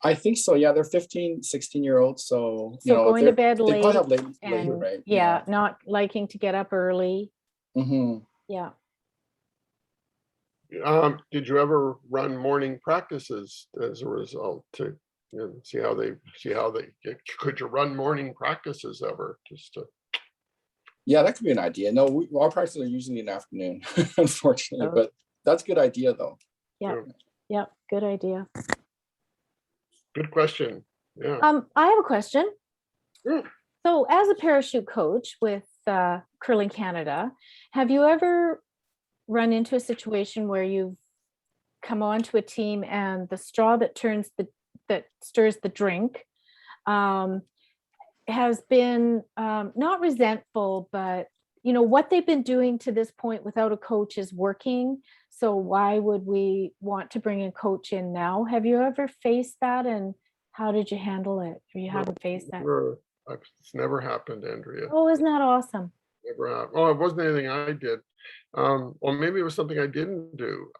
I think so. Yeah, they're 15, 16-year-olds. So, So going to bed they late, probably have late, and right? yeah, not liking to get up early. Mm-hmm. Yeah. Did you ever run morning practices as a result to see how they could you run morning practices ever just to? Yeah, that could be an idea. No, our practices are usually in the afternoon, unfortunately, but that's a good idea though. Yeah. Yeah. Good idea. Good question. Yeah. I have a question. Yeah. So as a parachute coach with Curling Canada, have you ever run into a situation where you've come onto a team and the straw that stirs the drink has been not resentful, but what they've been doing to this point without a coach is working. So why would we want to bring a coach in now? Have you ever faced that, and how did you handle it? Or you haven't faced that? It's never happened, Andrea. Oh, isn't that awesome? Never happened. Oh, it wasn't anything I did. Or maybe it was something I didn't do.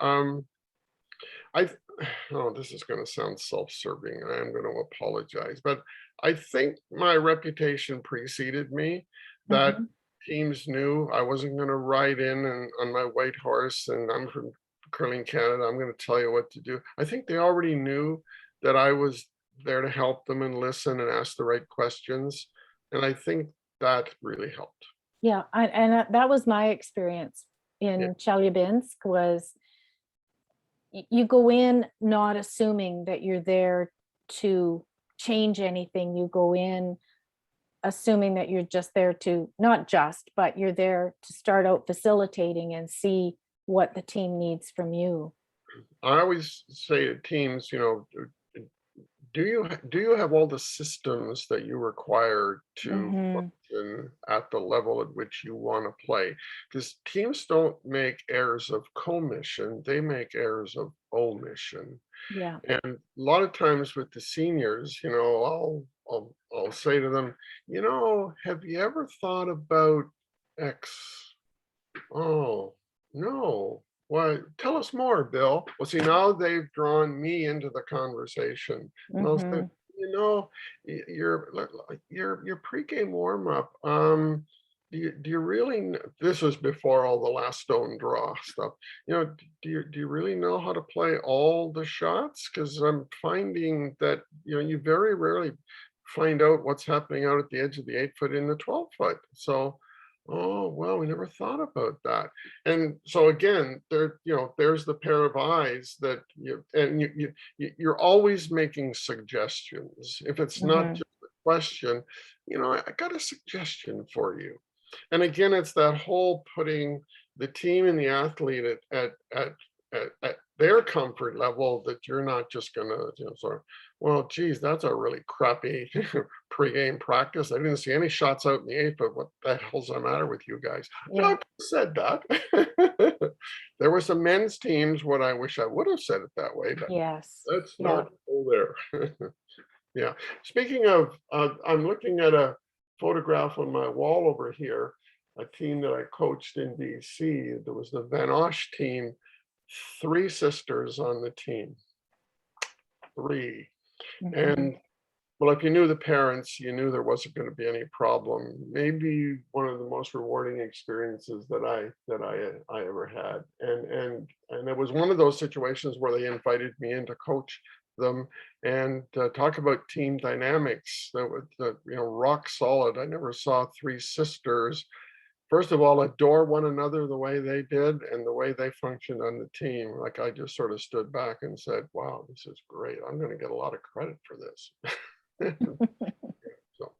This is going to sound self-serving, and I'm going to apologize, but I think my reputation preceded me, that teams knew I wasn't going to ride in and on my white horse and I'm from Curling Canada, I'm going to tell you what to do. I think they already knew that I was there to help them and listen and ask the right questions. And I think that really helped. Yeah, and that was my experience in Chelyabinsk. Was you go in not assuming that you're there to change anything. You go in assuming that you're just there to, but you're there to start out facilitating and see what the team needs from you. I always say to teams, do you have all the systems that you require to function at the level at which you want to play? Because teams don't make errors of commission, they make errors of omission. Yeah. And a lot of times with the seniors, I'll say to them, have you ever thought about X? Oh, no. Well, tell us more, Bill. Well, see, now they've drawn me into the conversation. And I'll say, your pregame warm-up, do you really, this was before all the last stone draw stuff, do you really know how to play all the shots? Because I'm finding that, you very rarely find out what's happening out at the edge of the 8-foot in the 12-foot. So, oh, well, we never thought about that. And so again, there's the pair of eyes that you're always making suggestions. If it's not just a question, I got a suggestion for you. And again, it's that whole putting the team and the athlete at their comfort level, that you're not just gonna, well, geez, that's a really crappy pregame practice. I didn't see any shots out in the 8, but what the hell's the matter with you guys? Yeah. I said that. There were some men's teams what I wish I would have said it that way, but let's not go there. Yeah. Speaking of, I'm looking at a photograph on my wall over here, a team that I coached in BC. There was the Van Osh team, 3 sisters on the team, 3. And well, if you knew the parents, you knew there wasn't going to be any problem. Maybe one of the most rewarding experiences that I ever had. And it was one of those situations where they invited me in to coach them and talk about team dynamics that was rock solid. I never saw 3 sisters, first of all, adore one another the way they did and the way they functioned on the team. Like, I just sort of stood back and said, wow, this is great. I'm going to get a lot of credit for this. So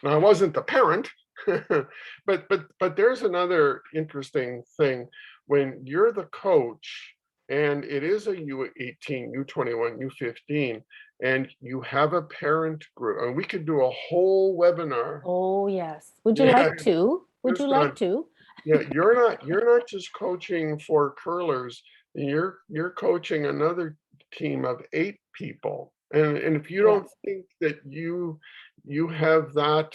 now, I wasn't the parent, but there's another interesting thing. When you're the coach and it is a U18, U21, U15, and you have a parent group, and we could do a whole webinar. Oh, yes. Would you Yeah, like to? Would just you like to? Yeah, you're not just coaching for curlers, you're coaching another team of 8 people. And if you don't think that you have that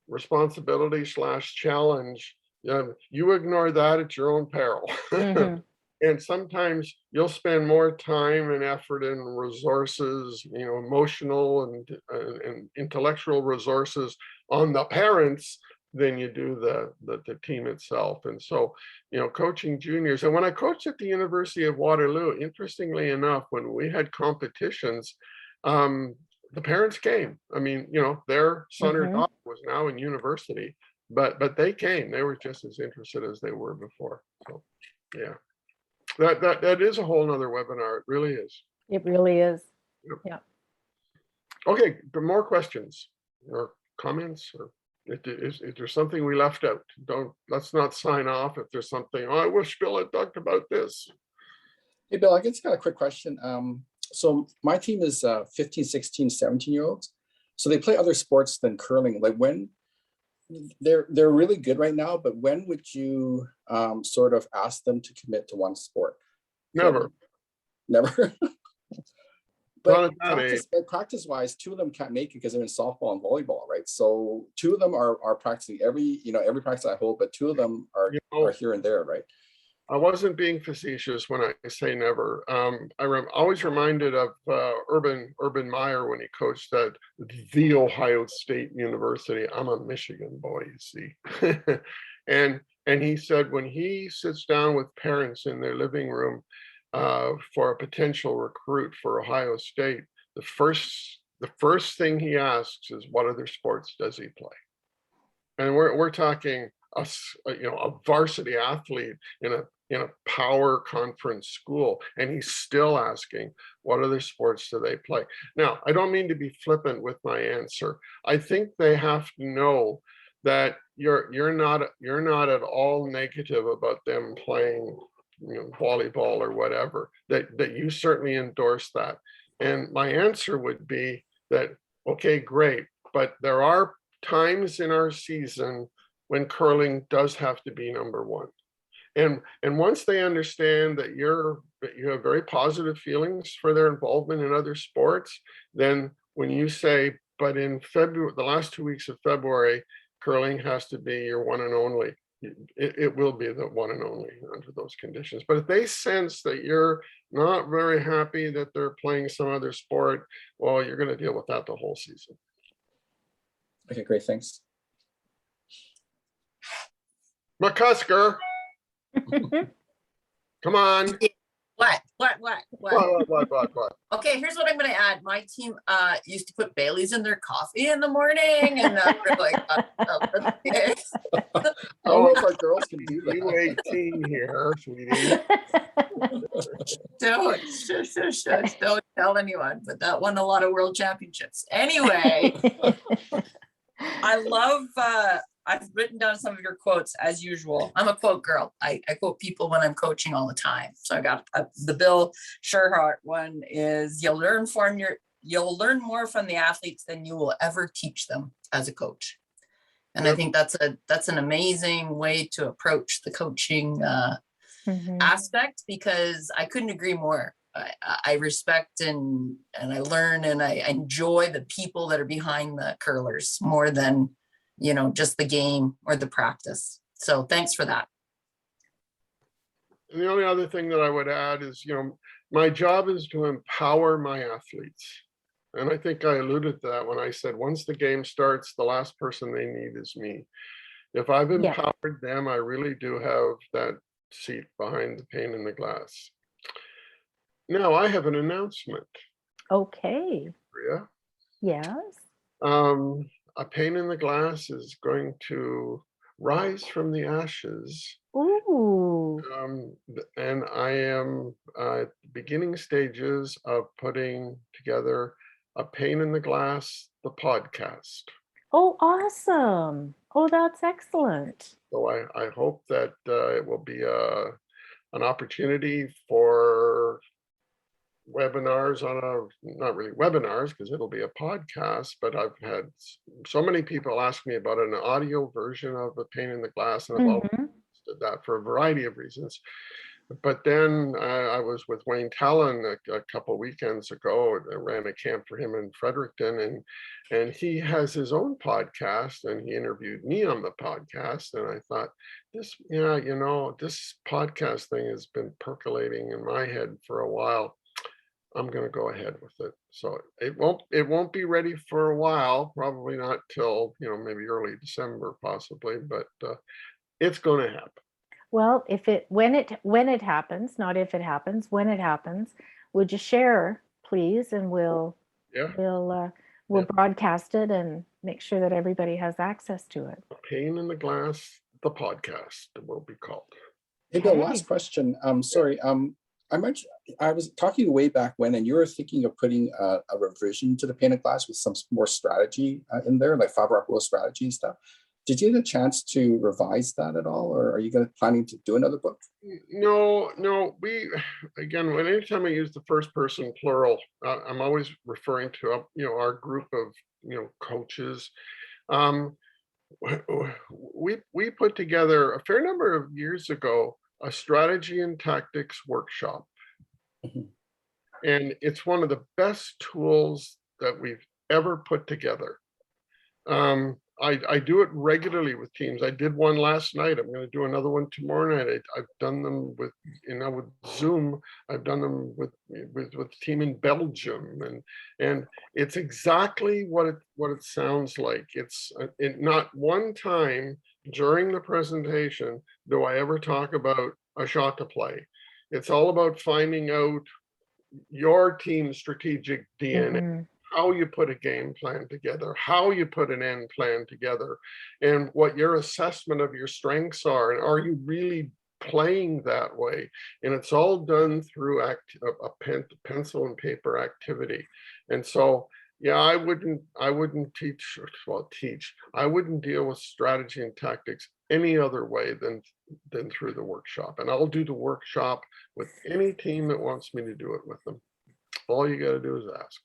responsibility / challenge, you ignore that at your own peril. Mhm. And sometimes you'll spend more time and effort and resources, emotional and intellectual resources on the parents than you do the team itself. And so, coaching juniors. And when I coached at the University of Waterloo, interestingly enough, when we had competitions, the parents came. I mean, their son or Mhm. daughter was now in university, but they came. They were just as interested as they were before. So, yeah. That is a whole nother webinar. It really is. It really is. Yep. Yeah. Okay, more questions or comments, or is there something we left out? Let's not sign off if there's something. Oh, I wish Bill had talked about this. Hey, Bill, I just got a quick question. So my team is 15, 16, 17-year-olds. So they play other sports than curling. Like when they're really good right now, but when would you sort of ask them to commit to one sport? Never. Never. Not But at that age. practice-wise, 2 of them can't make it because they're in softball and volleyball, right? So 2 of them are practicing every practice I hold, but 2 of them are here and there, right? I wasn't being facetious when I say never. I'm always reminded of Urban Meyer when he coached at the Ohio State University. I'm a Michigan boy, you see. and he said when he sits down with parents in their living room for a potential recruit for Ohio State, the first thing he asks is, what other sports does he play? And we're talking a varsity athlete in a power conference school, and he's still asking, what other sports do they play? Now, I don't mean to be flippant with my answer. I think they have to know that you're not at all negative about them playing volleyball or whatever, that you certainly endorse that. And my answer would be that, okay, great, but there are times in our season when curling does have to be number 1. And once they understand that you have very positive feelings for their involvement in other sports, then when you say, but in February, the last 2 weeks of February, curling has to be your one and only, it will be the one and only under those conditions. But if they sense that you're not very happy that they're playing some other sport, well, you're going to deal with that the whole season. Okay, great, thanks. McCusker. Come on. What? Okay, here's what I'm gonna add. My team used to put Baileys in their coffee in the morning, and we're like, I don't know if our girls can do that. You 18 here, sweetie. Don't tell anyone, but that won a lot of world championships. Anyway, I love I've written down some of your quotes as usual. I'm a quote girl. I quote people when I'm coaching all the time. So I got the Bill Tschirhart one is, you'll learn more from the athletes than you will ever teach them as a coach. And I think that's an amazing way to approach the coaching aspect, because I couldn't agree more. I respect and I learn and I enjoy the people that are behind the curlers more than just the game or the practice. So thanks for that. And the only other thing that I would add is, my job is to empower my athletes. And I think I alluded to that when I said, once the game starts, the last person they need is me. If I've empowered them, I really do have that seat behind the pane in the glass. Now I have an announcement. Okay. Maria. Yes. A pane in the glass is going to rise from the ashes. Ooh. And I am at the beginning stages of putting together a pane in the glass, the podcast. Oh, awesome. Oh, that's excellent. So I hope that it will be an opportunity for webinars on not really webinars because it'll be a podcast, but I've had so many people ask me about an audio version of A Pane in the Glass, and I've always did that for a variety of reasons. But then I was with Wayne Talon a couple weekends ago. I ran a camp for him in Fredericton, and he has his own podcast, and he interviewed me on the podcast. And I thought, this podcast thing has been percolating in my head for a while. I'm going to go ahead with it. So it won't be ready for a while, probably not till maybe early December, possibly, but it's going to happen. Well, when it happens, not if it happens, when it happens, would you share, please, and we'll broadcast it and make sure that everybody has access to it. A Pane in the Glass, the podcast will be called. Hey, Bill, last question. Sorry. I was talking way back when, and you were thinking of putting a revision to the Pane of Glass with some more strategy in there, like Faber-Apollo strategy and stuff. Did you get a chance to revise that at all, or are you planning to do another book? No. Anytime I use the first person plural, I'm always referring to our group of coaches. We put together a fair number of years ago a strategy and tactics workshop, and it's one of the best tools that we've ever put together. I do it regularly with teams. I did one last night. I'm going to do another one tomorrow night. I've done them with Zoom. I've done them with a team in Belgium, and it's exactly what it sounds like. It's not one time during the presentation do I ever talk about a shot to play. It's all about finding out your team's strategic DNA. How you put a game plan together, how you put an end plan together, and what your assessment of your strengths are, and are you really playing that way? And it's all done through a pencil and paper activity. And so, I wouldn't teach. I wouldn't deal with strategy and tactics any other way than through the workshop. And I'll do the workshop with any team that wants me to do it with them. All you got to do is ask.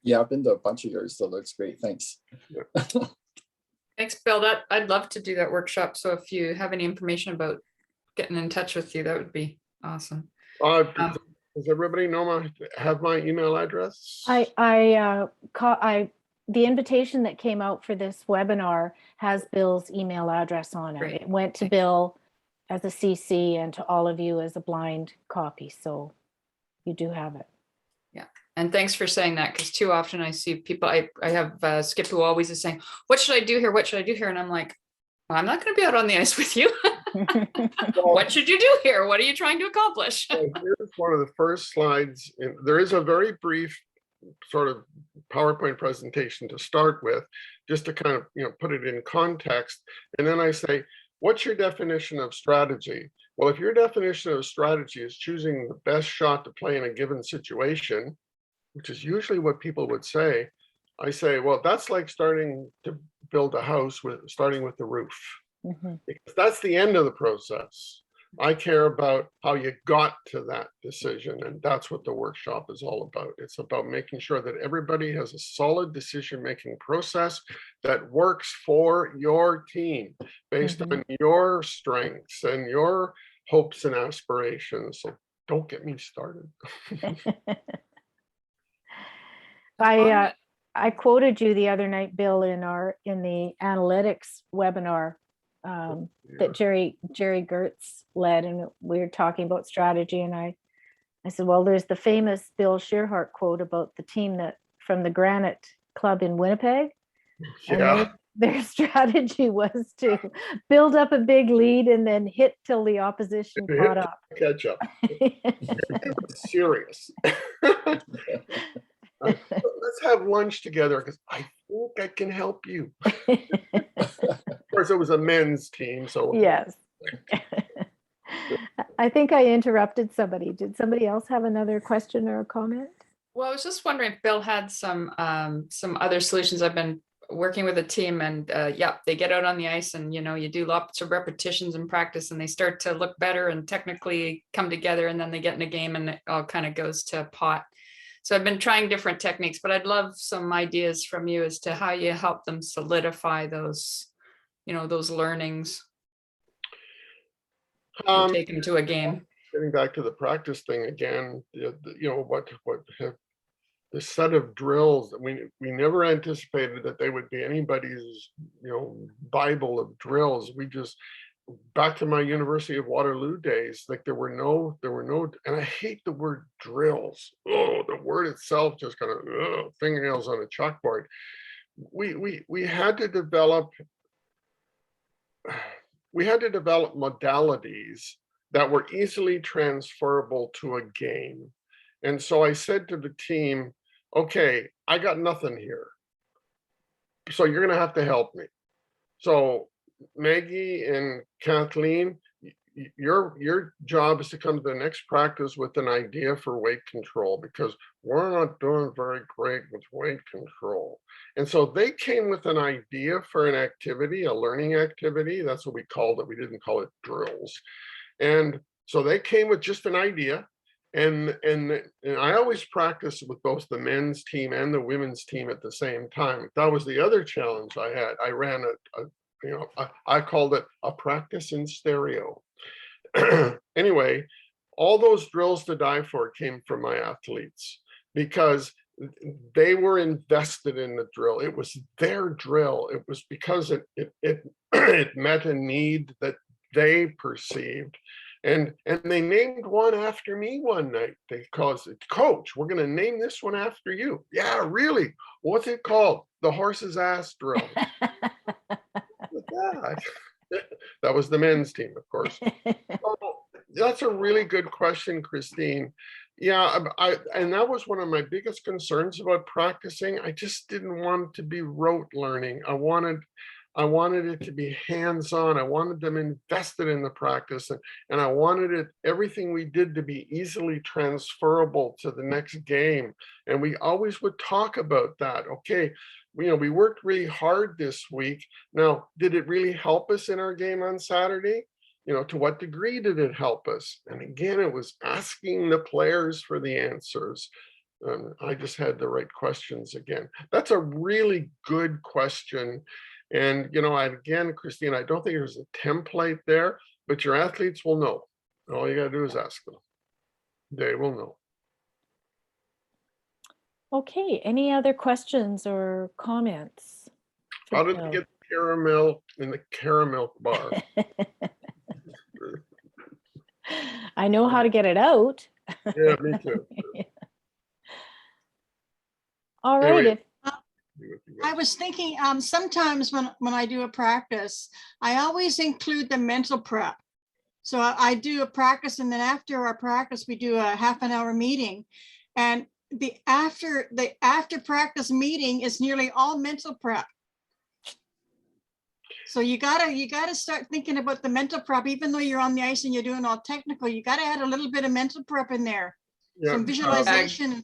Yeah, I've been to a bunch of yours, so that's great. Thanks. Yeah. Thanks, Bill. I'd love to do that workshop. So if you have any information about getting in touch with you, that would be awesome. Does everybody have my email address? The invitation that came out for this webinar has Bill's email address on it. Great. It went to Bill as a CC and to all of you as a blind copy. So you do have it. Yeah. And thanks for saying that, because too often I see people, I have Skip who always is saying, what should I do here? What should I do here? And I'm like, well, I'm not going to be out on the ice with you. What should you do here? What are you trying to accomplish? Here's one of the first slides. There is a very brief sort of PowerPoint presentation to start with, just to kind of put it in context. And then I say, what's your definition of strategy? Well, if your definition of strategy is choosing the best shot to play in a given situation, which is usually what people would say, I say, well, that's like starting to build a house starting with the roof. Because that's the end of the process. I care about how you got to that decision, and that's what the workshop is all about. It's about making sure that everybody has a solid decision-making process that works for your team based on your strengths and your hopes and aspirations. So don't get me started. I quoted you the other night, Bill, in the analytics webinar that Jerry Gertz led, and we were talking about strategy, and I said, well, there's the famous Bill Tschirhart quote about the team from the Granite Club in Winnipeg. Yeah. And their strategy was to build up a big lead and then hit till the opposition caught up. Catch up. Serious. Let's have lunch together because I think I can help you. Of course, it was a men's team, so yes. I think I interrupted somebody. Did somebody else have another question or a comment? Well, I was just wondering if Bill had some other solutions. I've been working with a team, and they get out on the ice, and you do lots of repetitions and practice, and they start to look better and technically come together, and then they get in a game, and it all kind of goes to pot. So I've been trying different techniques, but I'd love some ideas from you as to how you help them solidify those, those learnings and take them to a game. Getting back to the practice thing again, the set of drills that we never anticipated that they would be anybody's, Bible of drills. We just, back to my University of Waterloo days, like there were no, and I hate the word drills. Oh, the word itself just kind of fingernails on a chalkboard. We had to develop modalities that were easily transferable to a game. And so I said to the team, okay, I got nothing here, so you're going to have to help me. So Maggie and Kathleen, your job is to come to the next practice with an idea for weight control, because we're not doing very great with weight control. And so they came with an idea for an activity, a learning activity. That's what we called it. We didn't call it drills. And so they came with just an idea. And I always practice with both the men's team and the women's team at the same time. That was the other challenge I had. I ran I called it a practice in stereo. Anyway, all those drills to die for came from my athletes, because they were invested in the drill. It was their drill. It was because it met a need that they perceived. And they named one after me one night. They called it, Coach, we're going to name this one after you. Yeah, really? What's it called? The horse's ass drill. That was the men's team, of course. That's a really good question, Christine. Yeah, and that was one of my biggest concerns about practicing. I just didn't want it to be rote learning. I wanted it to be hands-on. I wanted them invested in the practice, and I wanted everything we did to be easily transferable to the next game. And we always would talk about that. Okay, we worked really hard this week. Now, did it really help us in our game on Saturday? To what degree did it help us? And again, it was asking the players for the answers. I just had the right questions again. That's a really good question. And, again, Christine, I don't think there's a template there, but your athletes will know. All you got to do is ask them. They will know. Okay, any other questions or comments? How did they get caramel in the caramel bar? I know how to get it out. Yeah, me too. All right. Anyway, I was thinking, sometimes when I do a practice, I always include the mental prep. So I do a practice, and then after our practice, we do a half an hour meeting. And the after practice meeting is nearly all mental prep. So you gotta start thinking about the mental prep, even though you're on the ice and you're doing all technical. You gotta add a little bit of mental prep in there, some visualization.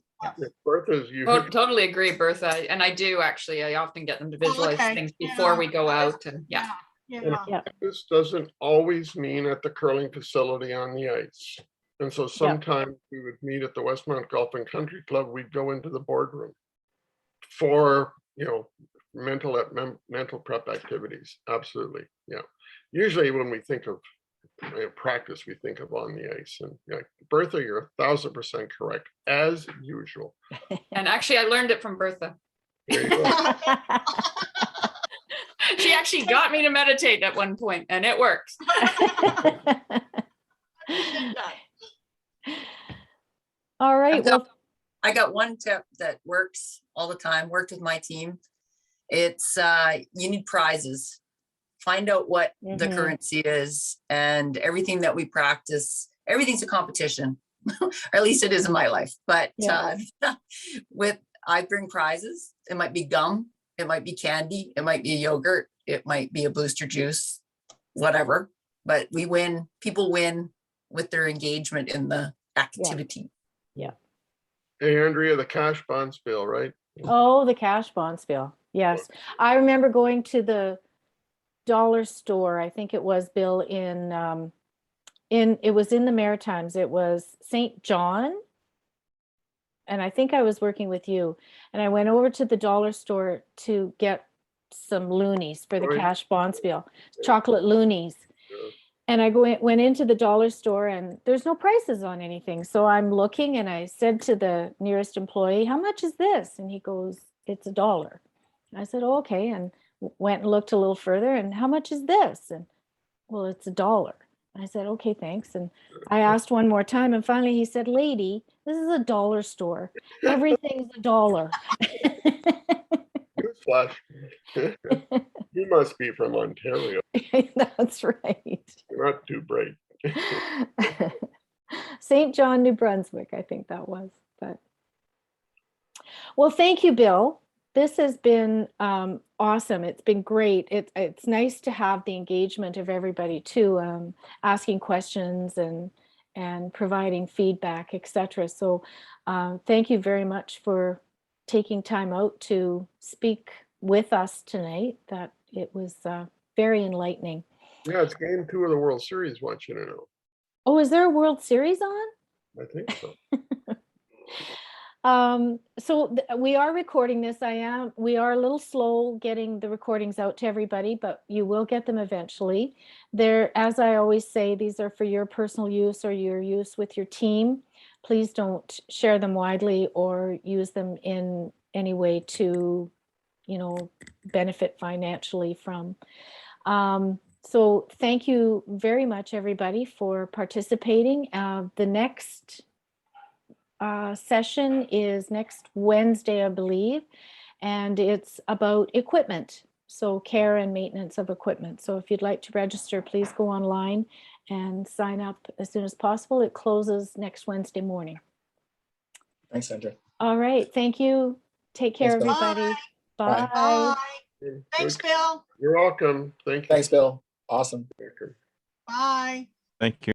Bertha's Totally agree, Bertha. And I do actually. I often get them to visualize things before we go out, and This doesn't always mean at the curling facility on the ice. And so sometimes we would meet at the Westmount Golf and Country Club. We'd go into the boardroom for mental prep activities. Absolutely. Yeah. Usually when we think of practice, we think of on the ice. And Bertha, you're 1000% correct, as usual. And actually, I learned it from Bertha. There you go. She actually got me to meditate at one point, and it works. All right. I got one tip that works all the time, worked with my team. It's you need prizes. Find out what the currency is, and everything that we practice, everything's a competition, or at least it is in my life. But I bring prizes. It might be gum, it might be candy, it might be a yogurt, it might be a booster juice, whatever. But we win. People win with their engagement in the activity. Yeah. Hey, Andrea, the cash bonds bill, right? Oh, the cash bonds bill. Yes. I remember going to the dollar store. I think it was, Bill, it was in the Maritimes. It was St. John. and I think I was working with you, and I went over to the dollar store to get some loonies for the Right. cash bonspiel, chocolate loonies. Yeah. And I went into the dollar store and there's no prices on anything. So I'm looking and I said to the nearest employee, how much is this? And he goes, it's $1. I said, oh, okay. And went and looked a little further and how much is this? And well, it's $1. I said, okay, thanks. And I asked one more time and finally he said, lady, this is a dollar store. Everything's $1. Newsflash. You must be from Ontario. That's right. You're not too bright. St. John, New Brunswick, I think that was. But well, thank you, Bill. This has been awesome. It's been great. It's nice to have the engagement of everybody too, asking questions and providing feedback, etc. So thank you very much for taking time out to speak with us tonight. That it was very enlightening. Yeah, it's game 2 of the World Series, want you to know. Oh, is there a World Series on? I think so. We are recording this. We are a little slow getting the recordings out to everybody, but you will get them eventually. As I always say, these are for your personal use or your use with your team. Please don't share them widely or use them in any way to, benefit financially from. So thank you very much, everybody, for participating. The next session is next Wednesday, I believe, and it's about equipment. So care and maintenance of equipment. So if you'd like to register, please go online and sign up as soon as possible. It closes next Wednesday morning. Thanks, Sandra. All right. Thank you. Take care, Thanks, Bill. everybody. Bye. Bye. Bye. Thanks, Bill. You're welcome. Thank you. Thanks, Bill. Awesome. Bye. Thank you.